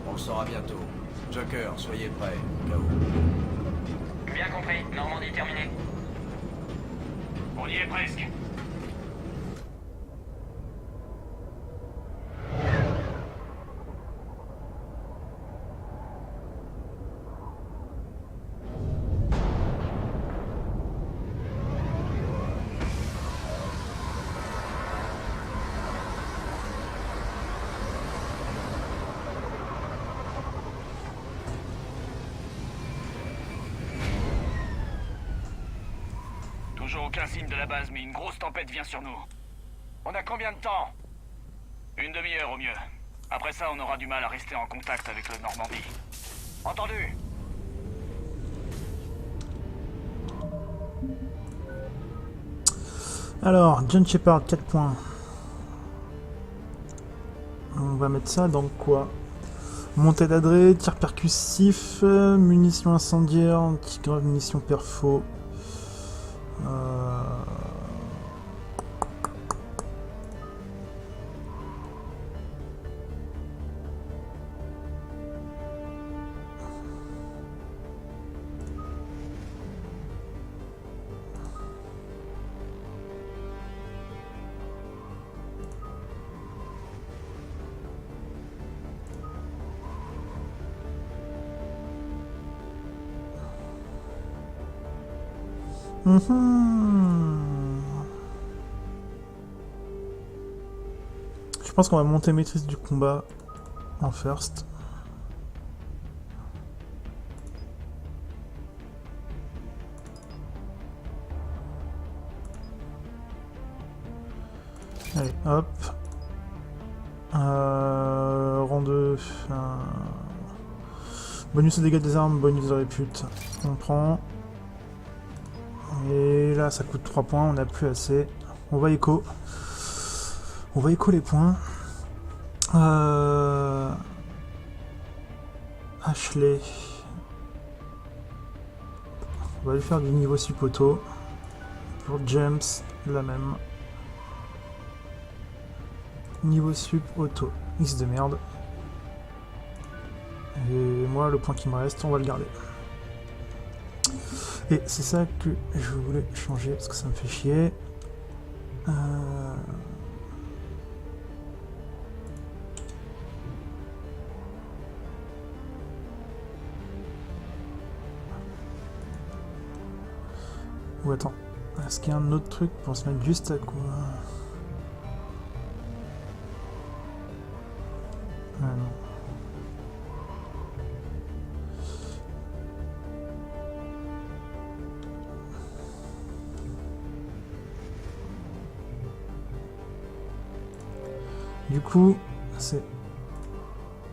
On le saura bientôt. Joker, soyez prêts, au cas où. Bien compris. Normandie terminée. On y est presque. Toujours aucun signe de la base, mais une grosse tempête vient sur nous. On a combien de temps? Une demi-heure au mieux. Après ça, on aura du mal à rester en contact avec le Normandie. Entendu? Alors, John Shepard, 4 points. On va mettre ça dans quoi? Montée d'adresse, tir percussif, munitions incendiaires, anti-grave, munitions perfo. Je pense qu'on va monter maîtrise du combat en first. Allez, hop. Rang 2. Bonus aux dégâts des armes, bonus de répute. On prend. Et là, ça coûte 3 points, on n'a plus assez. On va écho. On va écho les points. Ashley. On va lui faire du niveau sup auto. Pour James, la même. Niveau sup auto. X de merde. Et moi, le point qui me reste, on va le garder. Et c'est ça que je voulais changer parce que ça me fait chier. Ou attends, est-ce qu'il y a un autre truc pour se mettre juste à quoi? Ah non. Du coup, c'est...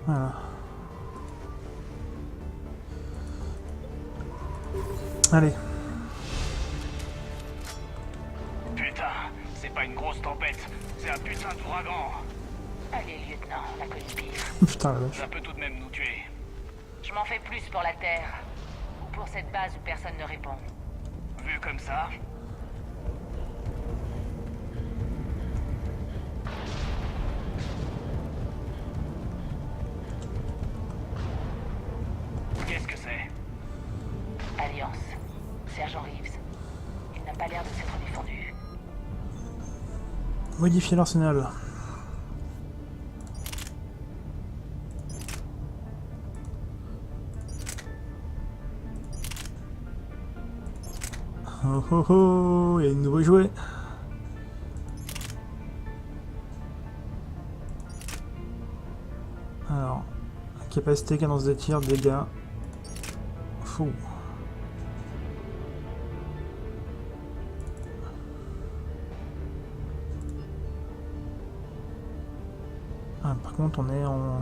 Voilà. Allez. Putain, c'est pas une grosse tempête, c'est un putain d'ouragan. Allez, lieutenant, la conne pire. Putain la vache. Ça peut tout de même nous tuer. Je m'en fais plus pour la Terre. Ou pour cette base où personne ne répond. Vu comme ça... Qu'est-ce que c'est? Alliance. Sergent Reeves. Il n'a pas l'air de s'être défendu. Modifier l'arsenal. Oh oh oh, il y a une nouveau jouet. Alors, capacité, cadence de tir, dégâts. Fou. Ah, par contre, on est en...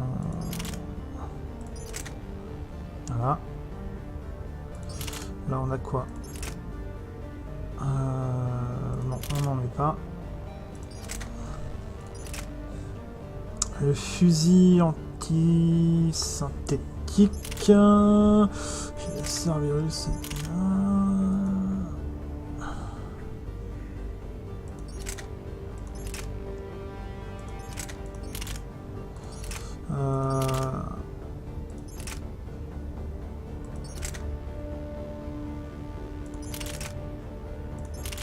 Voilà. Là, on a quoi? Non, on n'en est pas. Le fusil anti-synthétique. J'ai la Cerberus.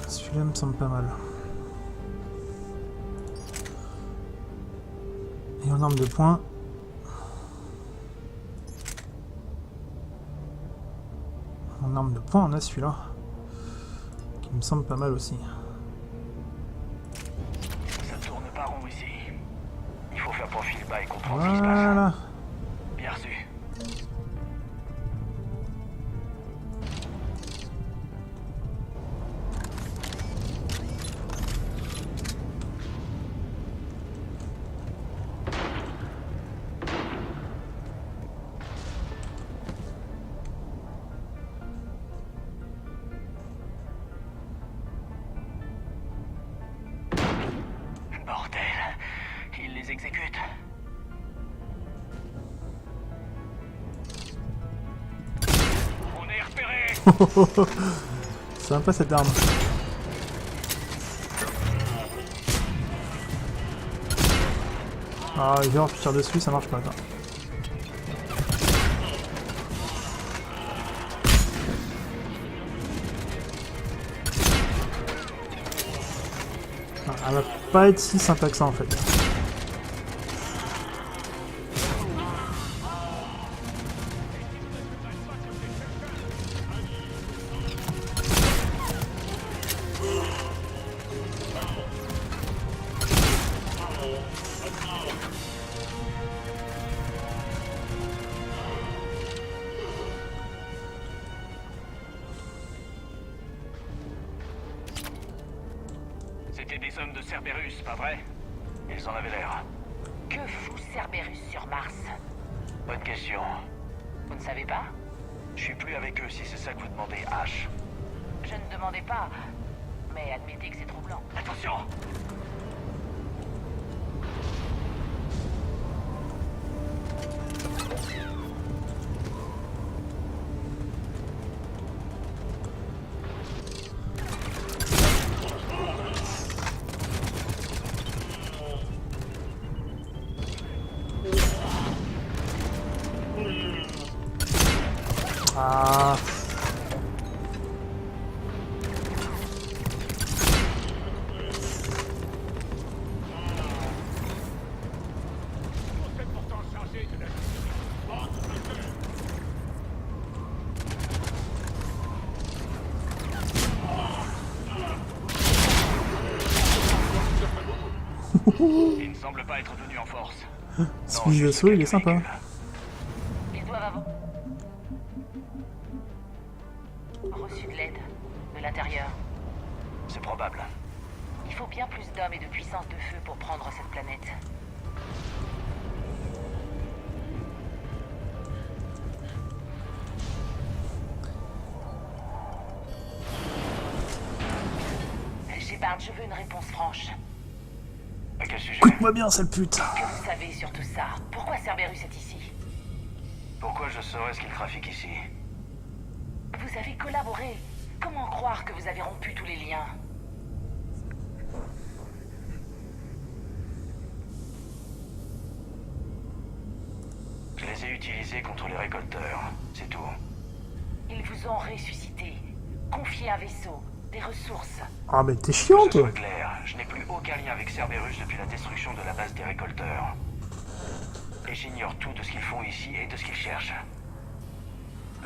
Celui-là me semble pas mal. Et en arme de poing. En arme de poing, on a celui-là. Qui me semble pas mal aussi. Ça tourne pas rond ici. Il faut faire profil bas et comprendre ce qui se passe. Voilà. Bien reçu. Bordel, il les exécute. On est repéré. Sympa cette arme. Ah, genre je tire dessus, ça marche pas. Attends. Ah, elle va pas être si sympa que ça en fait. C'était des hommes de Cerberus, pas vrai? Ils en avaient l'air. Que fout Cerberus sur Mars? Bonne question. Vous ne savez pas? Je suis plus avec eux si c'est ça que vous demandez, H. Je ne demandais pas, mais admettez que c'est troublant. Attention! Ah. Il ne semble pas être venu en force. Ce fusil d'assaut, il est sympa. Ils doivent avoir reçu de l'aide de l'intérieur. C'est probable. Il faut bien plus d'hommes et de puissance de feu pour prendre cette planète. Shepard, je veux une réponse franche. À quel sujet? Écoute-moi bien, sale pute. Que vous savez sur tout ça? Pourquoi Cerberus est ici? Pourquoi je saurais ce qu'il trafique ici? Vous avez collaboré. Comment croire que vous avez rompu tous les liens? Je les ai utilisés contre les récolteurs, c'est tout. Ils vous ont ressuscité, confié un vaisseau, des ressources. Ah mais t'es chiant Que ce toi. soit clair, je n'ai plus aucun lien avec Cerberus depuis la destruction de la base des récolteurs. Et j'ignore tout de ce qu'ils font ici et de ce qu'ils cherchent.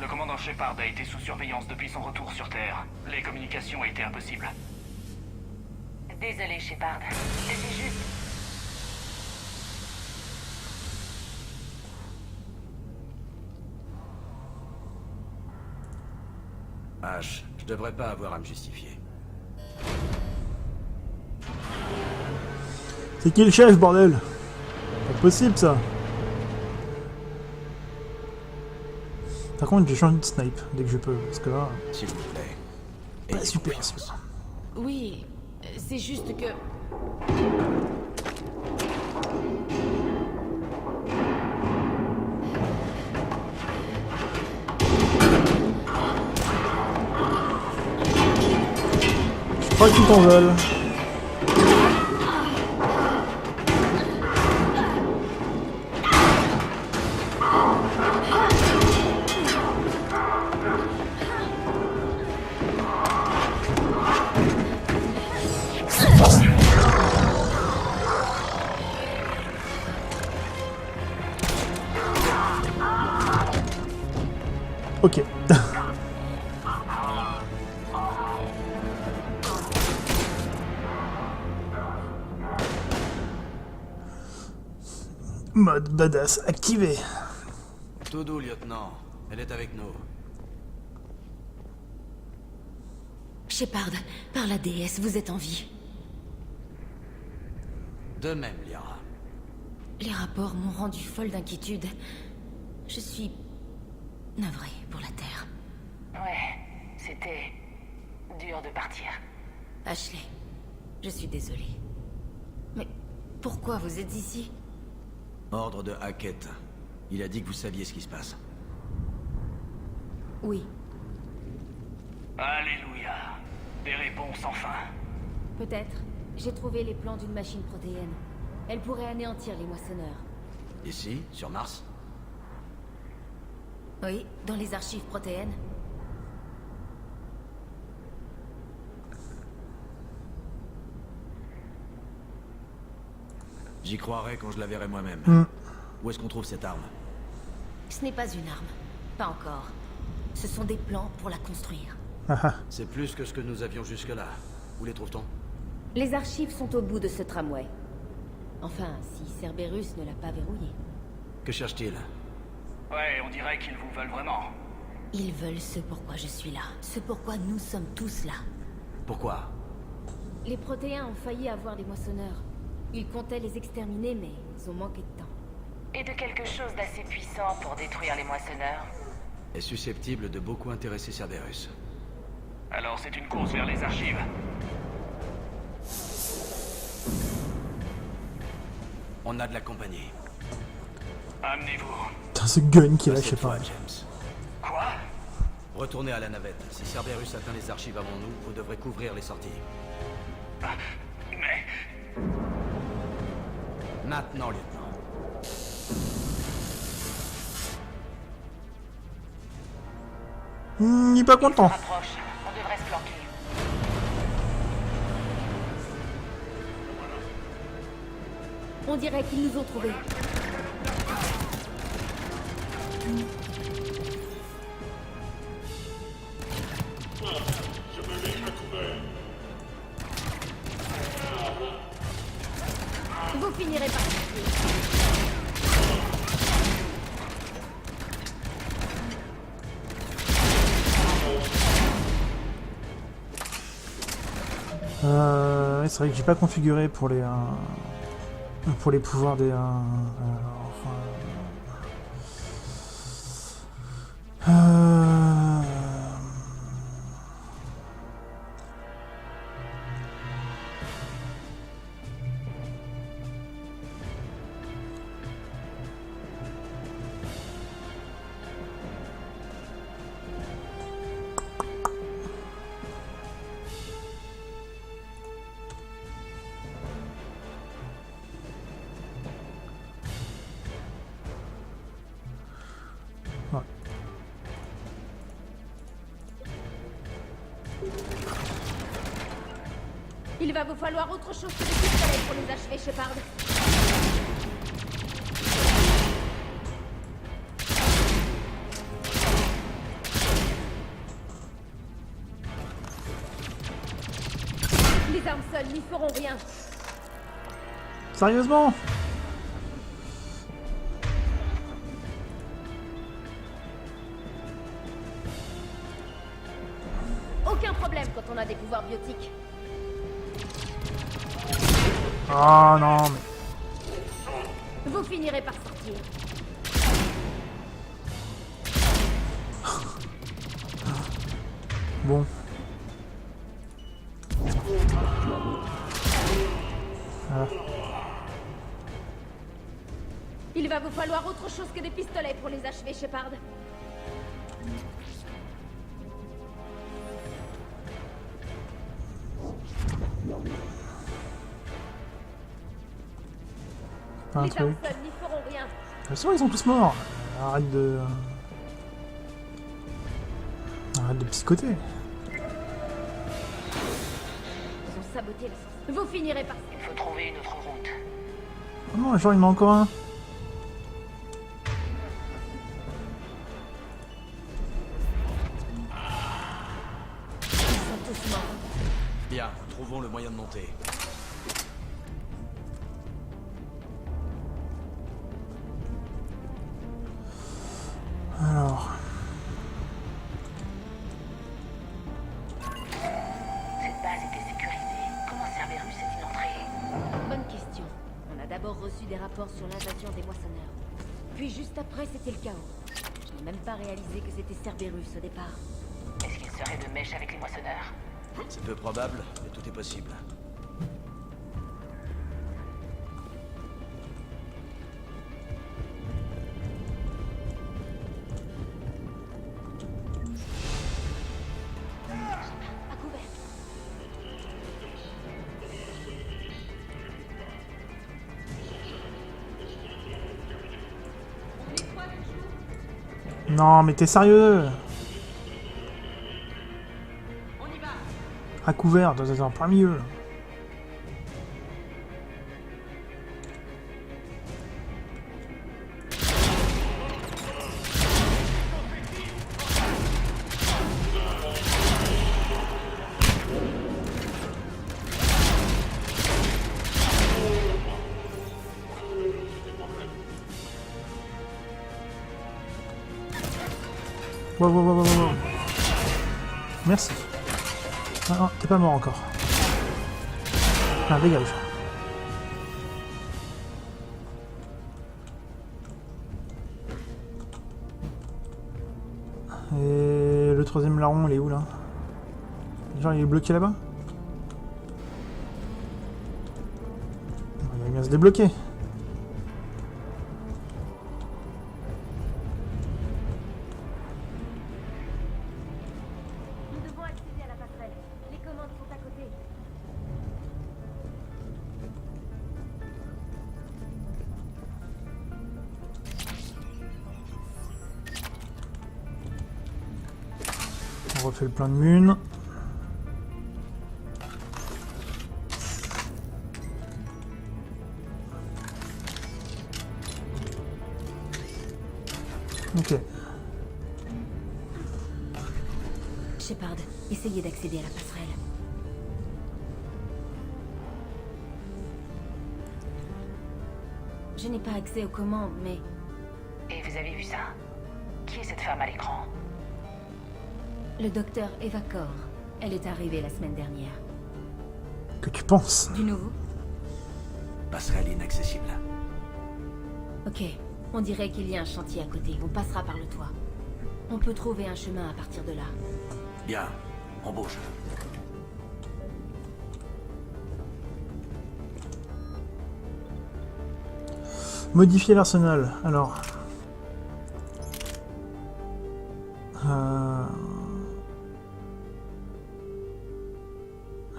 Le commandant Shepard a été sous surveillance depuis son retour sur Terre. Les communications étaient impossibles. Désolé, Shepard. C'est juste... H, je devrais pas avoir à me justifier. C'est qui le chef, bordel? Pas possible, ça. Par contre, j'ai changé de snipe dès que je peux, parce que là... S'il vous plaît. Pas Ayez super, confiance. ça. Oui, c'est juste que... Je crois qu'ils t'en veulent. Ok. Mode badass activé. Tout doux, lieutenant. Elle est avec nous. Shepard, par la déesse, vous êtes en vie. De même, Liara. Les rapports m'ont rendu folle d'inquiétude. Je suis... navrée pour la Terre. Ouais, c'était... dur de partir. Ashley, je suis désolée. Mais pourquoi vous êtes ici? Ordre de Hackett. Il a dit que vous saviez ce qui se passe. Oui, Alléluia. Des réponses enfin. peut-être. J'ai trouvé les plans d'une machine protéenne. Elle pourrait anéantir les moissonneurs. Ici, sur Mars? Oui, dans les archives protéennes. J'y croirais quand je la verrai moi-même. Où est-ce qu'on trouve cette arme? Ce n'est pas une arme. Pas encore. Ce sont des plans pour la construire. C'est plus que ce que nous avions jusque-là. Où les trouve-t-on? Les archives sont au bout de ce tramway. Enfin, si Cerberus ne l'a pas verrouillé. Que cherche-t-il? Ouais, on dirait qu'ils vous veulent vraiment. Ils veulent ce pourquoi je suis là. Ce pourquoi nous sommes tous là. Pourquoi? Les protéins ont failli avoir les moissonneurs. Ils comptaient les exterminer, mais ils ont manqué de temps. Et de quelque chose d'assez puissant pour détruire les moissonneurs. Est susceptible de beaucoup intéresser Cerberus. Alors c'est une course vers les archives. On a de la compagnie. Amenez-vous. Putain, ce gun qui est là, je sais Cette pas. fois, James. Quoi? Retournez à la navette. Si Cerberus atteint les archives avant nous, vous devrez couvrir les sorties. Mais... Maintenant, lieutenant. Il est pas content. Rapproche, on devrait se planquer. On dirait qu'ils nous ont trouvés. Vous finirez par Ouais, c'est vrai que j'ai pas configuré pour les pouvoirs des... ouais. Il va vous falloir autre chose que des pistolets pour nous achever, Shepard. Les armes seules n'y feront rien. Sérieusement? Aucun problème quand on a des pouvoirs biotiques. Ah non, mais... Vous finirez par sortir. Bon. Voilà. Il va vous falloir autre chose que des pistolets pour les achever, Shepard. Pas un Les truc. armes seules n'y feront rien. C'est vrai, ils sont tous morts. Arrête de... Arrête de psychoter. Ils ont saboté le sens. Vous finirez par... Il faut trouver une autre route. Oh non, genre il m'en a encore un. Ils sont tous morts. Bien, trouvons le moyen de monter. Alors... Cette base était sécurisée. Comment Cerberus est-il entré? Bonne question. On a d'abord reçu des rapports sur l'invasion des moissonneurs. Puis juste après, c'était le chaos. Je n'ai même pas réalisé que c'était Cerberus au départ. Est-ce qu'il serait de mèche avec les moissonneurs? C'est peu probable, mais tout est possible. À couvert. Non, mais t'es sérieux? À couvert, dans un plein milieu. Là. Wow. Merci. Ah non, t'es pas mort encore. Ah, dégage. Et le troisième larron, il est où là? Genre, il est bloqué là-bas? Il va bien se débloquer. Nous devons accéder à la passerelle. Les commandes sont à côté. On refait le plein de mun. Ok. Shepard, essayez d'accéder à la passerelle. Je n'ai pas accès aux commandes, mais... Et vous avez vu ça? Qui est cette femme à l'écran? Le docteur Eva Kor. Elle est arrivée la semaine dernière. Que tu penses? Du nouveau? Passerelle inaccessible. Ok. On dirait qu'il y a un chantier à côté. On passera par le toit. On peut trouver un chemin à partir de là. Bien, on bouge. Modifier l'arsenal. Alors...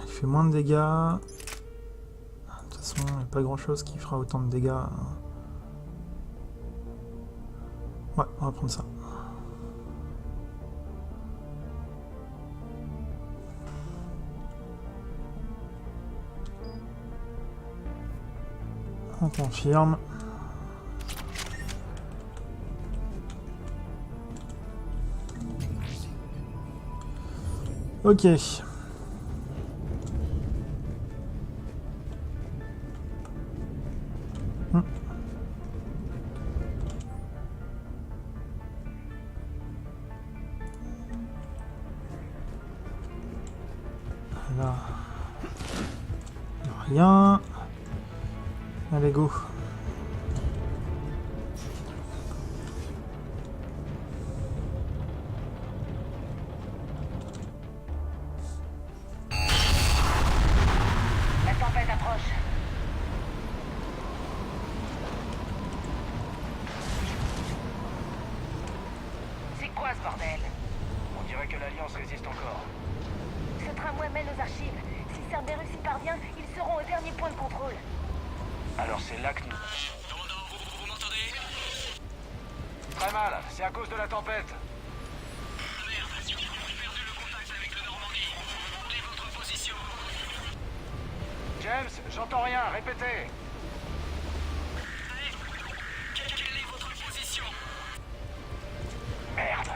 Il fait moins de dégâts. De toute façon, il n'y a pas grand chose qui fera autant de dégâts. Ouais, on va prendre ça. On confirme. Ok. Là. Rien. Allez, go. La tempête approche. C'est quoi ce bordel? On dirait que l'Alliance résiste encore. Ce tramway mène aux archives. Si Cerberus y parvient, ils seront au dernier point de contrôle. Alors c'est là que nous... Commandant, vous m'entendez? Très mal, c'est à cause de la tempête. Merde, j'ai perdu le contact avec le Normandie. Quelle est votre position? James, j'entends rien, répétez. Quelle est votre position? Merde.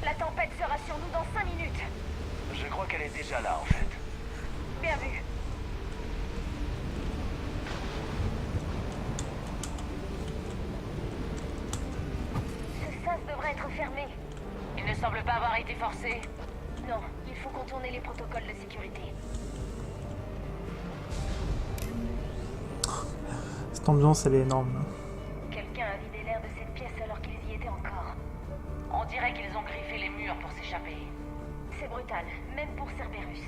La tempête sera sur nous dans 5 minutes. Je crois qu'elle est déjà là en fait. Bien vu. Ce sas devrait être fermé. Il ne semble pas avoir été forcé. Non, il faut contourner les protocoles de sécurité. Cette ambiance, elle est énorme. Quelqu'un a vidé l'air de cette pièce alors qu'ils y étaient encore. On dirait qu'ils ont griffé les murs pour s'échapper. C'est brutal, même pour Cerberus.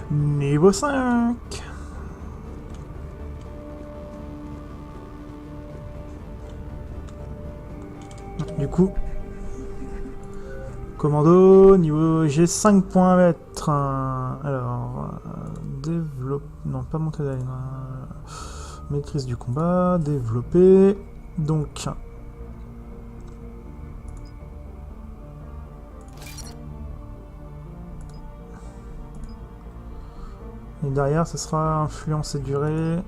Niveau 5. Du coup, commando, niveau j'ai 5 points à mettre. Alors, développe. Non, pas monter d'aile. Maîtrise du combat, développer. Donc. Et derrière, ce sera influence et durée,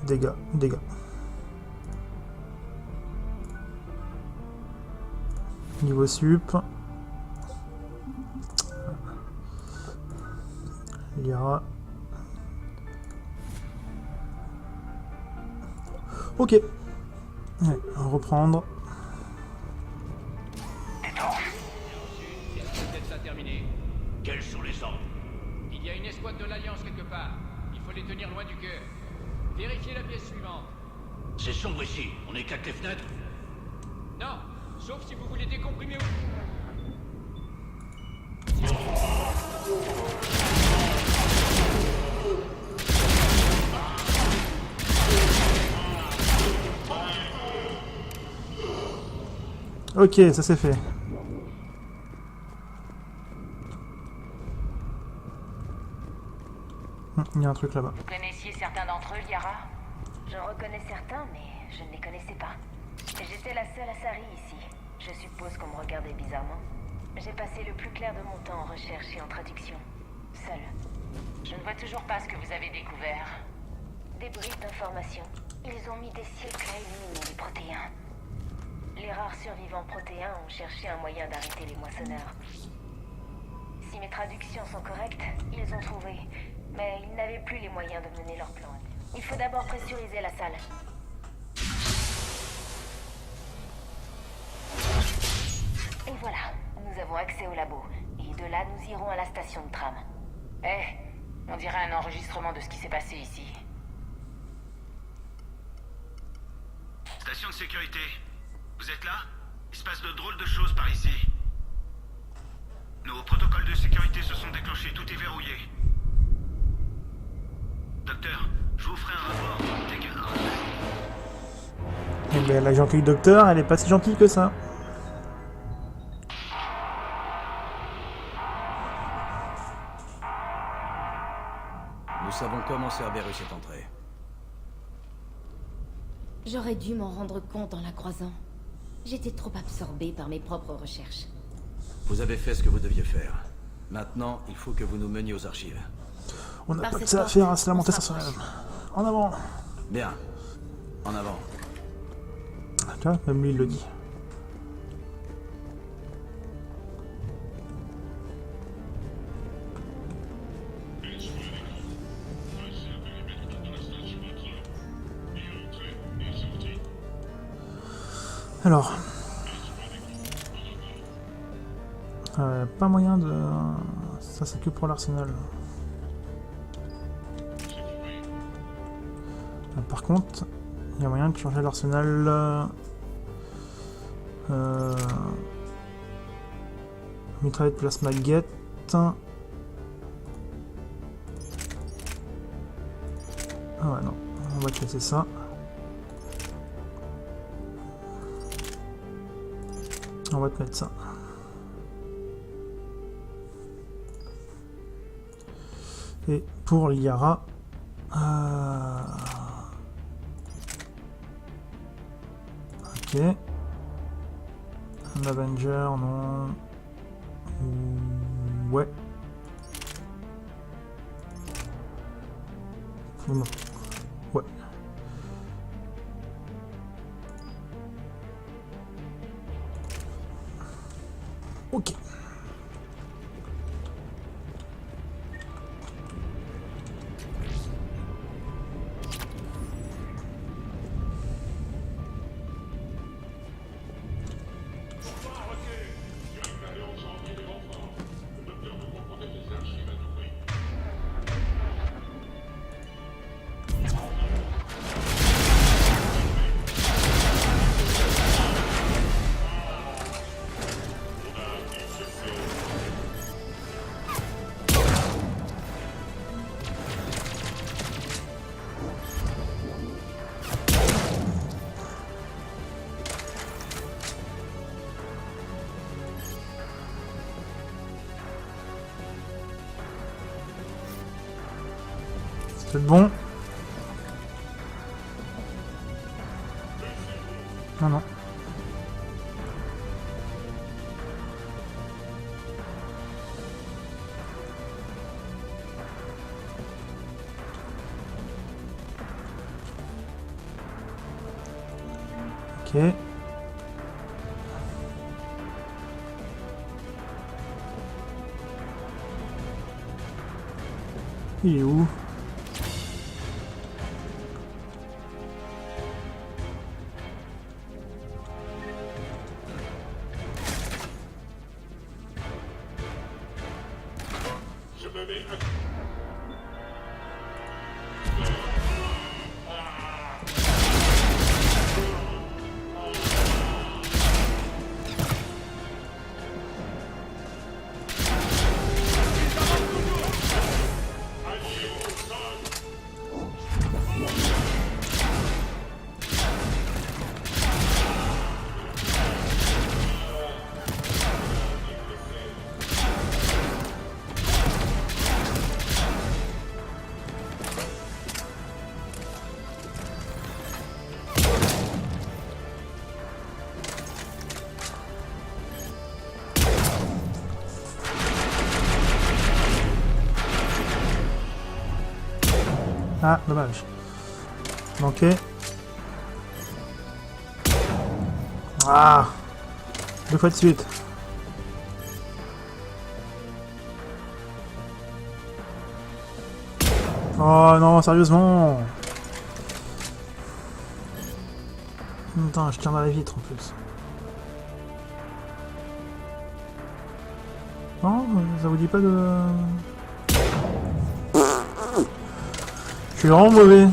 dégâts, dégâts. Niveau sup. Il y aura. Ok. Allez, reprendre. Peut-être ça terminé. Quels sont les ordres? Il y a une escouade de l'Alliance quelque part. Il faut les tenir loin du cœur. Vérifiez la pièce suivante. C'est sombre ici. On éclate les fenêtres? Non, sauf si vous voulez décomprimer. Ok, ça c'est fait. Il y a un truc là-bas. Vous connaissiez certains d'entre eux, Liara? Je reconnais certains, mais je ne les connaissais pas. J'étais la seule à Sari ici. Je suppose qu'on me regardait bizarrement. J'ai passé le plus clair de mon temps en recherche et en traduction. Seule. Je ne vois toujours pas ce que vous avez découvert. Des bribes d'informations. Ils ont mis des siècles à éliminer les protéins. Les rares survivants protéins ont cherché un moyen d'arrêter les moissonneurs. Si mes traductions sont correctes, ils ont trouvé. Mais ils n'avaient plus les moyens de mener leur plan. Il faut d'abord pressuriser la salle. Et voilà, nous avons accès au labo. Et de là, nous irons à la station de tram. On dirait un enregistrement de ce qui s'est passé ici. Station de sécurité. Vous êtes là? Il se passe de drôles de choses par ici. Nos protocoles de sécurité se sont déclenchés, tout est verrouillé. Docteur, je vous ferai un rapport. Eh ben, la gentille docteur, elle est pas si gentille que ça. Nous savons comment Cerberus est entré. J'aurais dû m'en rendre compte en la croisant. J'étais trop absorbée par mes propres recherches. Vous avez fait ce que vous deviez faire. Maintenant, il faut que vous nous meniez aux archives. On n'a pas que ça à faire à se lamenter sur soi-même. En avant. Bien. En avant. Tu vois, même lui il le dit. Alors, pas moyen de... Ça c'est que pour l'arsenal. Par contre, il y a moyen de changer l'arsenal. Mitraillette plasma guette. Ah ouais non, on va te laisser ça. On va te mettre ça. Et pour l'Yara, ok. Un Avenger, non. Ouais. Non. Ouais. Ok. C'est bon. Non, non. Ok. Il est où? Ah, dommage. Manqué. Ah, 2 fois de suite. Oh non, sérieusement. Putain, je tire dans la vitre en plus. Non, ça vous dit pas de... Je suis vraiment mauvais.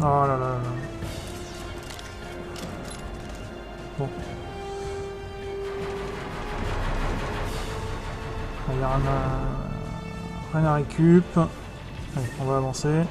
Oh là là là. Bon. Il y a rien à récup. Allez, on va avancer.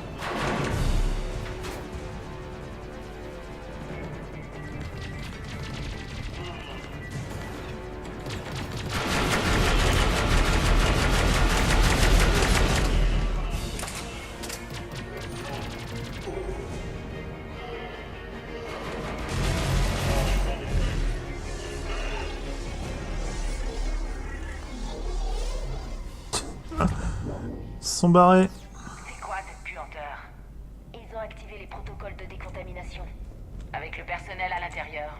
sont barrés. C'est quoi cette puanteur? Ils ont activé les protocoles de décontamination. Avec le personnel à l'intérieur.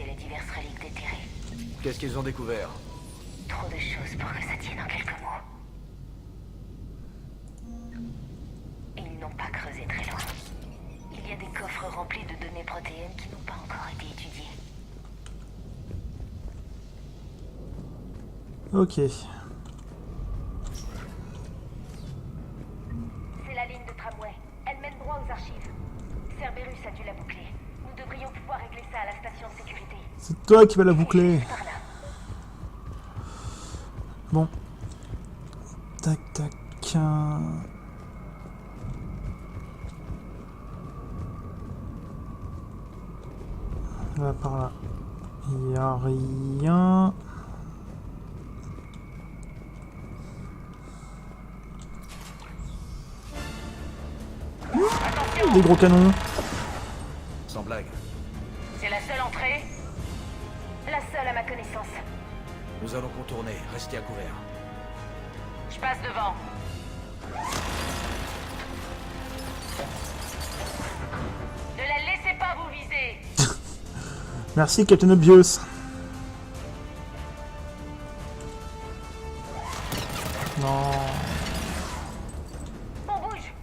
Les diverses reliques déterrées. Qu'est-ce qu'ils ont découvert? Trop de choses pour que ça tienne en quelques mots. Ils n'ont pas creusé très loin. Il y a des coffres remplis de données protéines qui n'ont pas encore été étudiées. Ok. C'est la ligne de tramway. Elle mène droit aux archives. Cerberus a dû la boucler. Nous devrions pouvoir régler ça à la station de sécurité. C'est toi qui vas la boucler. Bon. Tac, tac. Là, par là. Il n'y a rien. Des gros canons. Sans blague. C'est la seule entrée? La seule à ma connaissance. Nous allons contourner. Restez à couvert. Je passe devant. Ne la laissez pas vous viser. Merci, Captain Obvious. Non. On bouge.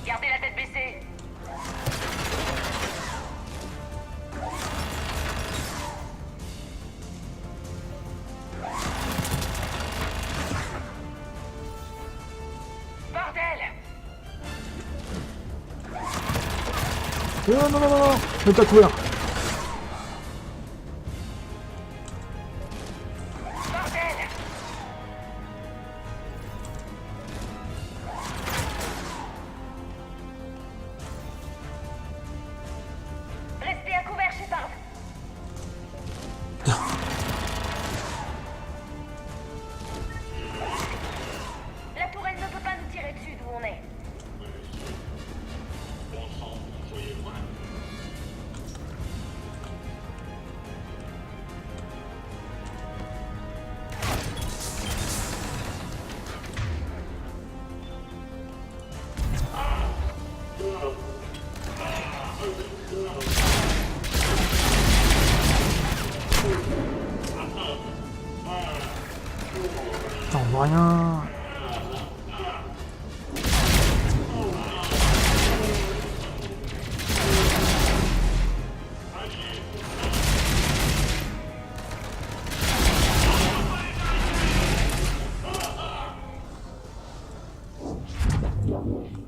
Gardez la tête baissée. Bordel! Non, non, non, non, non. Mets-toi couvert. Bordel! Restez à couvert, Shepard. La tourelle ne peut pas nous tirer dessus d'où on est. Putain, on voit rien.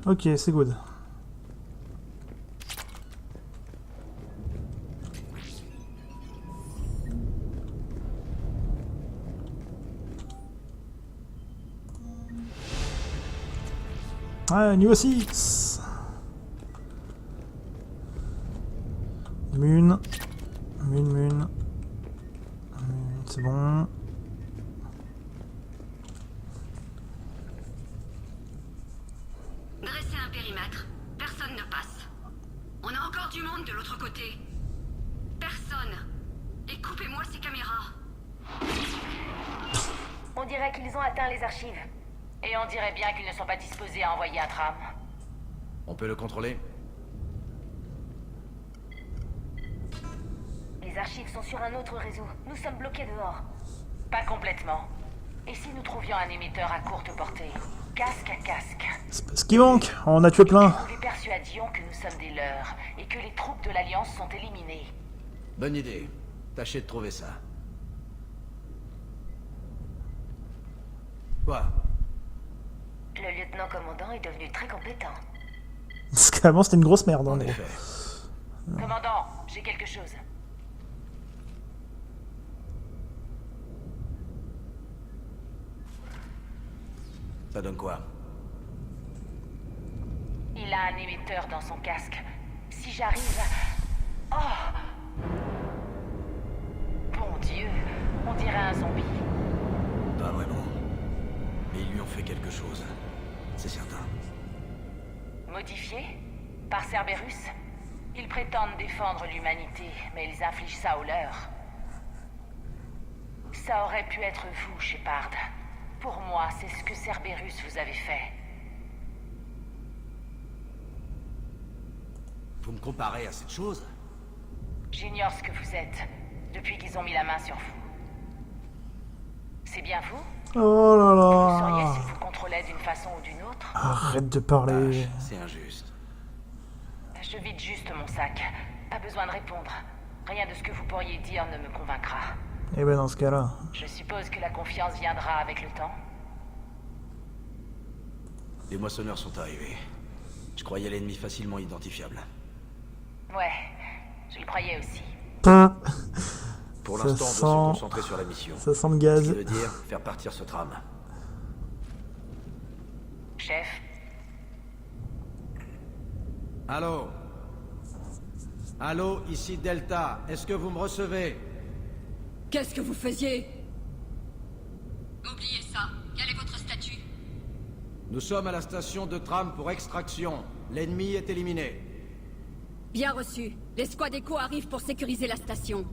Ok, c'est good. Ah, niveau 6. Mune. Mune. C'est bon. Dressez un périmètre. Personne ne passe. On a encore du monde de l'autre côté. Personne. Et coupez-moi ces caméras. On dirait qu'ils ont atteint les archives. Et on dirait bien qu'ils ne sont pas disposés à envoyer un tram. On peut le contrôler? Les archives sont sur un autre réseau. Nous sommes bloqués dehors. Pas complètement. Et si nous trouvions un émetteur à courte portée? Casque à casque. C'est pas ce qui manque. On a tué plein. Nous lui persuadions que nous sommes des leurs et que les troupes de l'Alliance sont éliminées. Bonne idée. Tâchez de trouver ça. Quoi? Le lieutenant-commandant est devenu très compétent. Parce qu'avant, c'était une grosse merde, en En gros. effet. Commandant, j'ai quelque chose. Ça donne quoi? Il a un émetteur dans son casque. Si j'arrive à... Oh! Bon Dieu, on dirait un zombie. Pas vraiment. Mais ils lui ont fait quelque chose. C'est certain. Modifié? Par Cerberus? Ils prétendent défendre l'humanité, mais ils infligent ça aux leurs. Ça aurait pu être vous, Shepard. Pour moi, c'est ce que Cerberus vous avait fait. Vous me comparez à cette chose? J'ignore ce que vous êtes, depuis qu'ils ont mis la main sur vous. C'est bien vous? Oh là Vous sauriez là. si vous contrôlez d'une façon ou d'une autre? Arrête de parler. C'est injuste. Je vide juste mon sac. Pas besoin de répondre. Rien de ce que vous pourriez dire ne me convaincra. Eh ben dans ce cas-là. Je suppose que la confiance viendra avec le temps. Les moissonneurs sont arrivés. Je croyais l'ennemi facilement identifiable. Ouais, je le croyais aussi. Pour Ça l'instant, on doit sent- se concentrer sur la mission. Ça sent le gaz. Ce qui veut dire faire partir ce tram. Chef, Allô? Allô, ici Delta. Est-ce que vous me recevez? Qu'est-ce que vous faisiez? Oubliez ça. Quel est votre statut? Nous sommes à la station de tram pour extraction. L'ennemi est éliminé. Bien reçu. L'escouade Echo arrive pour sécuriser la station.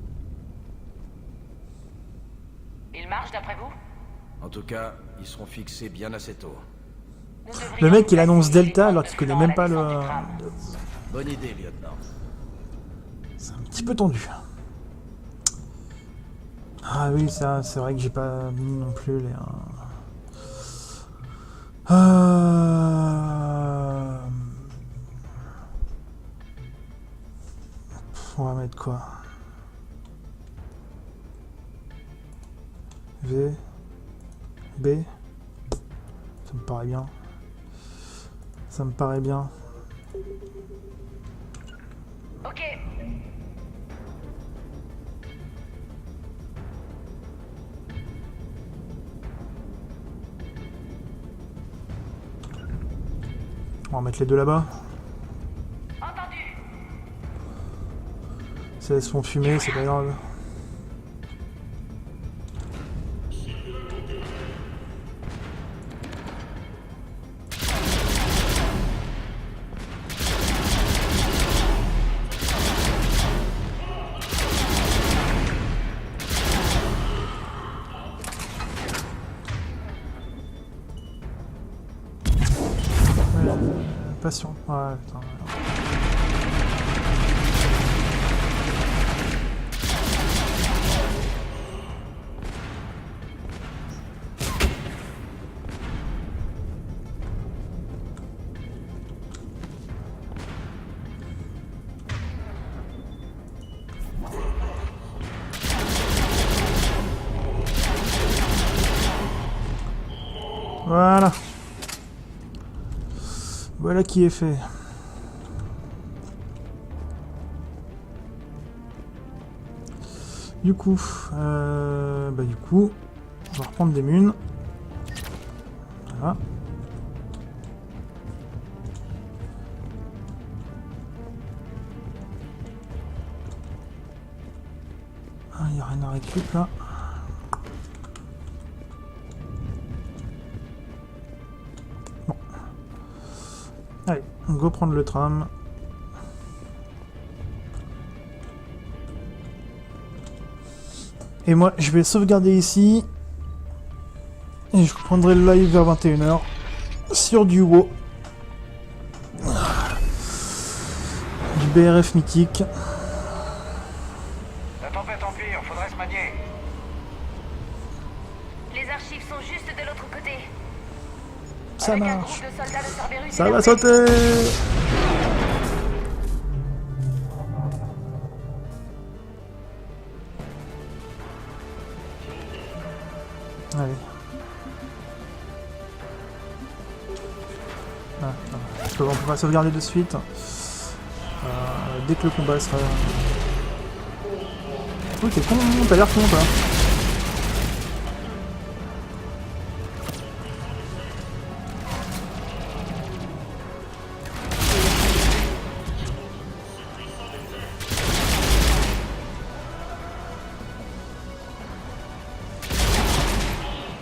il marche d'après vous? En tout cas, ils seront fixés bien assez tôt. Nous devrions Le mec, il nous annonce placer Delta les alors portes qu'il de connaît flanc même à pas la le... descente du tram. Bonne idée, lieutenant. C'est un petit peu tendu. Ah oui, ça, c'est vrai que j'ai pas mis non plus les... On va mettre quoi? V, B, ça me paraît bien. Ça me paraît bien. Ok. On va mettre les deux là-bas. Entendu. Si elles se font fumer, c'est pas grave. Passion. Ouais, putain. Voilà. Voilà qui est fait. Du coup, on va reprendre des munes. Voilà. Ah, il n'y a rien à récup là. Bon. Allez, on va prendre le tram. Et moi, je vais sauvegarder ici. Et je prendrai le live vers 21h. Sur du WoW. Du BRF mythique. La tempête empire, faudrait se manier. Les archives sont juste de l'autre côté. Ça Avec un marche. groupe de soldats de Cerberus Ça et va la sauter. Allez. on peut pas sauvegarder de suite. Dès que le combat sera... Oh, t'es con, t'as l'air con, toi.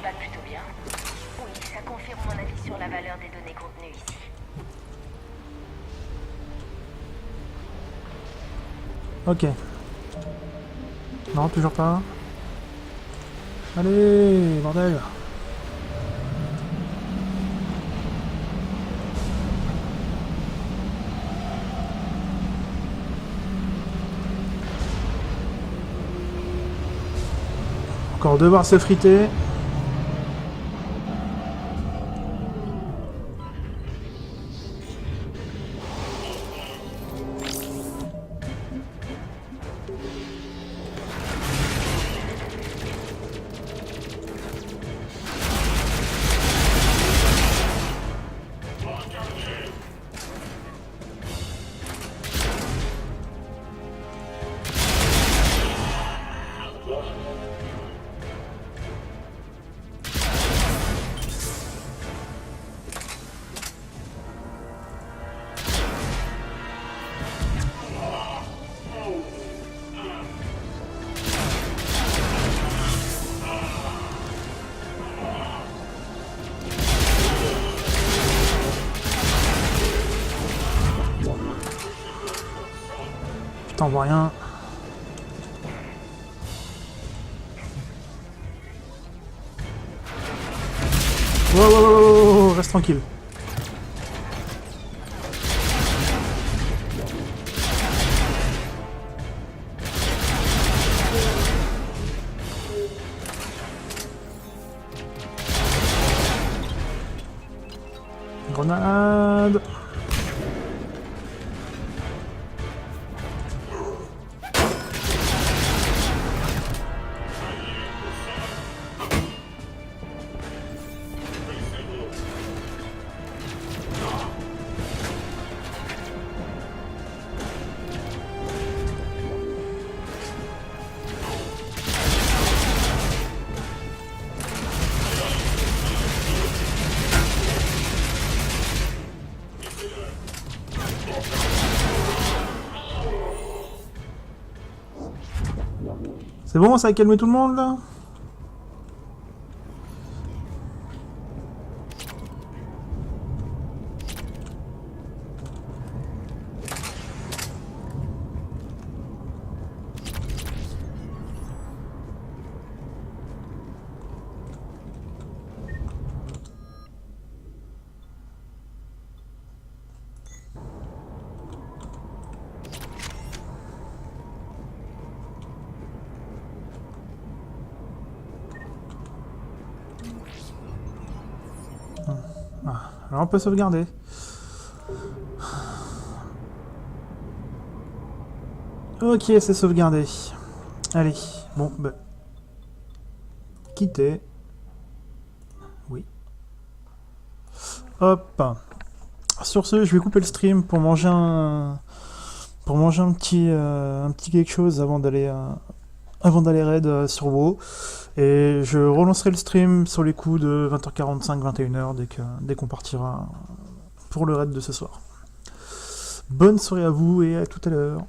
Pas plutôt bien. Oui, ça confirme mon avis sur la valeur des données contenues ici. Ok. Non, toujours pas. Allez, bordel. Encore devoir se friter. Putain, on voit rien. Wow, reste tranquille. Grenade. C'est bon, ça a calmé tout le monde là? Alors on peut sauvegarder. Ok, c'est sauvegardé. Allez, bon, bah. Quitter. Oui. Hop. Sur ce, je vais couper le stream pour manger un petit quelque chose avant d'aller raid sur WoW. Et je relancerai le stream sur les coups de 20h45, 21h dès qu'on partira pour le raid de ce soir. Bonne soirée à vous et à tout à l'heure.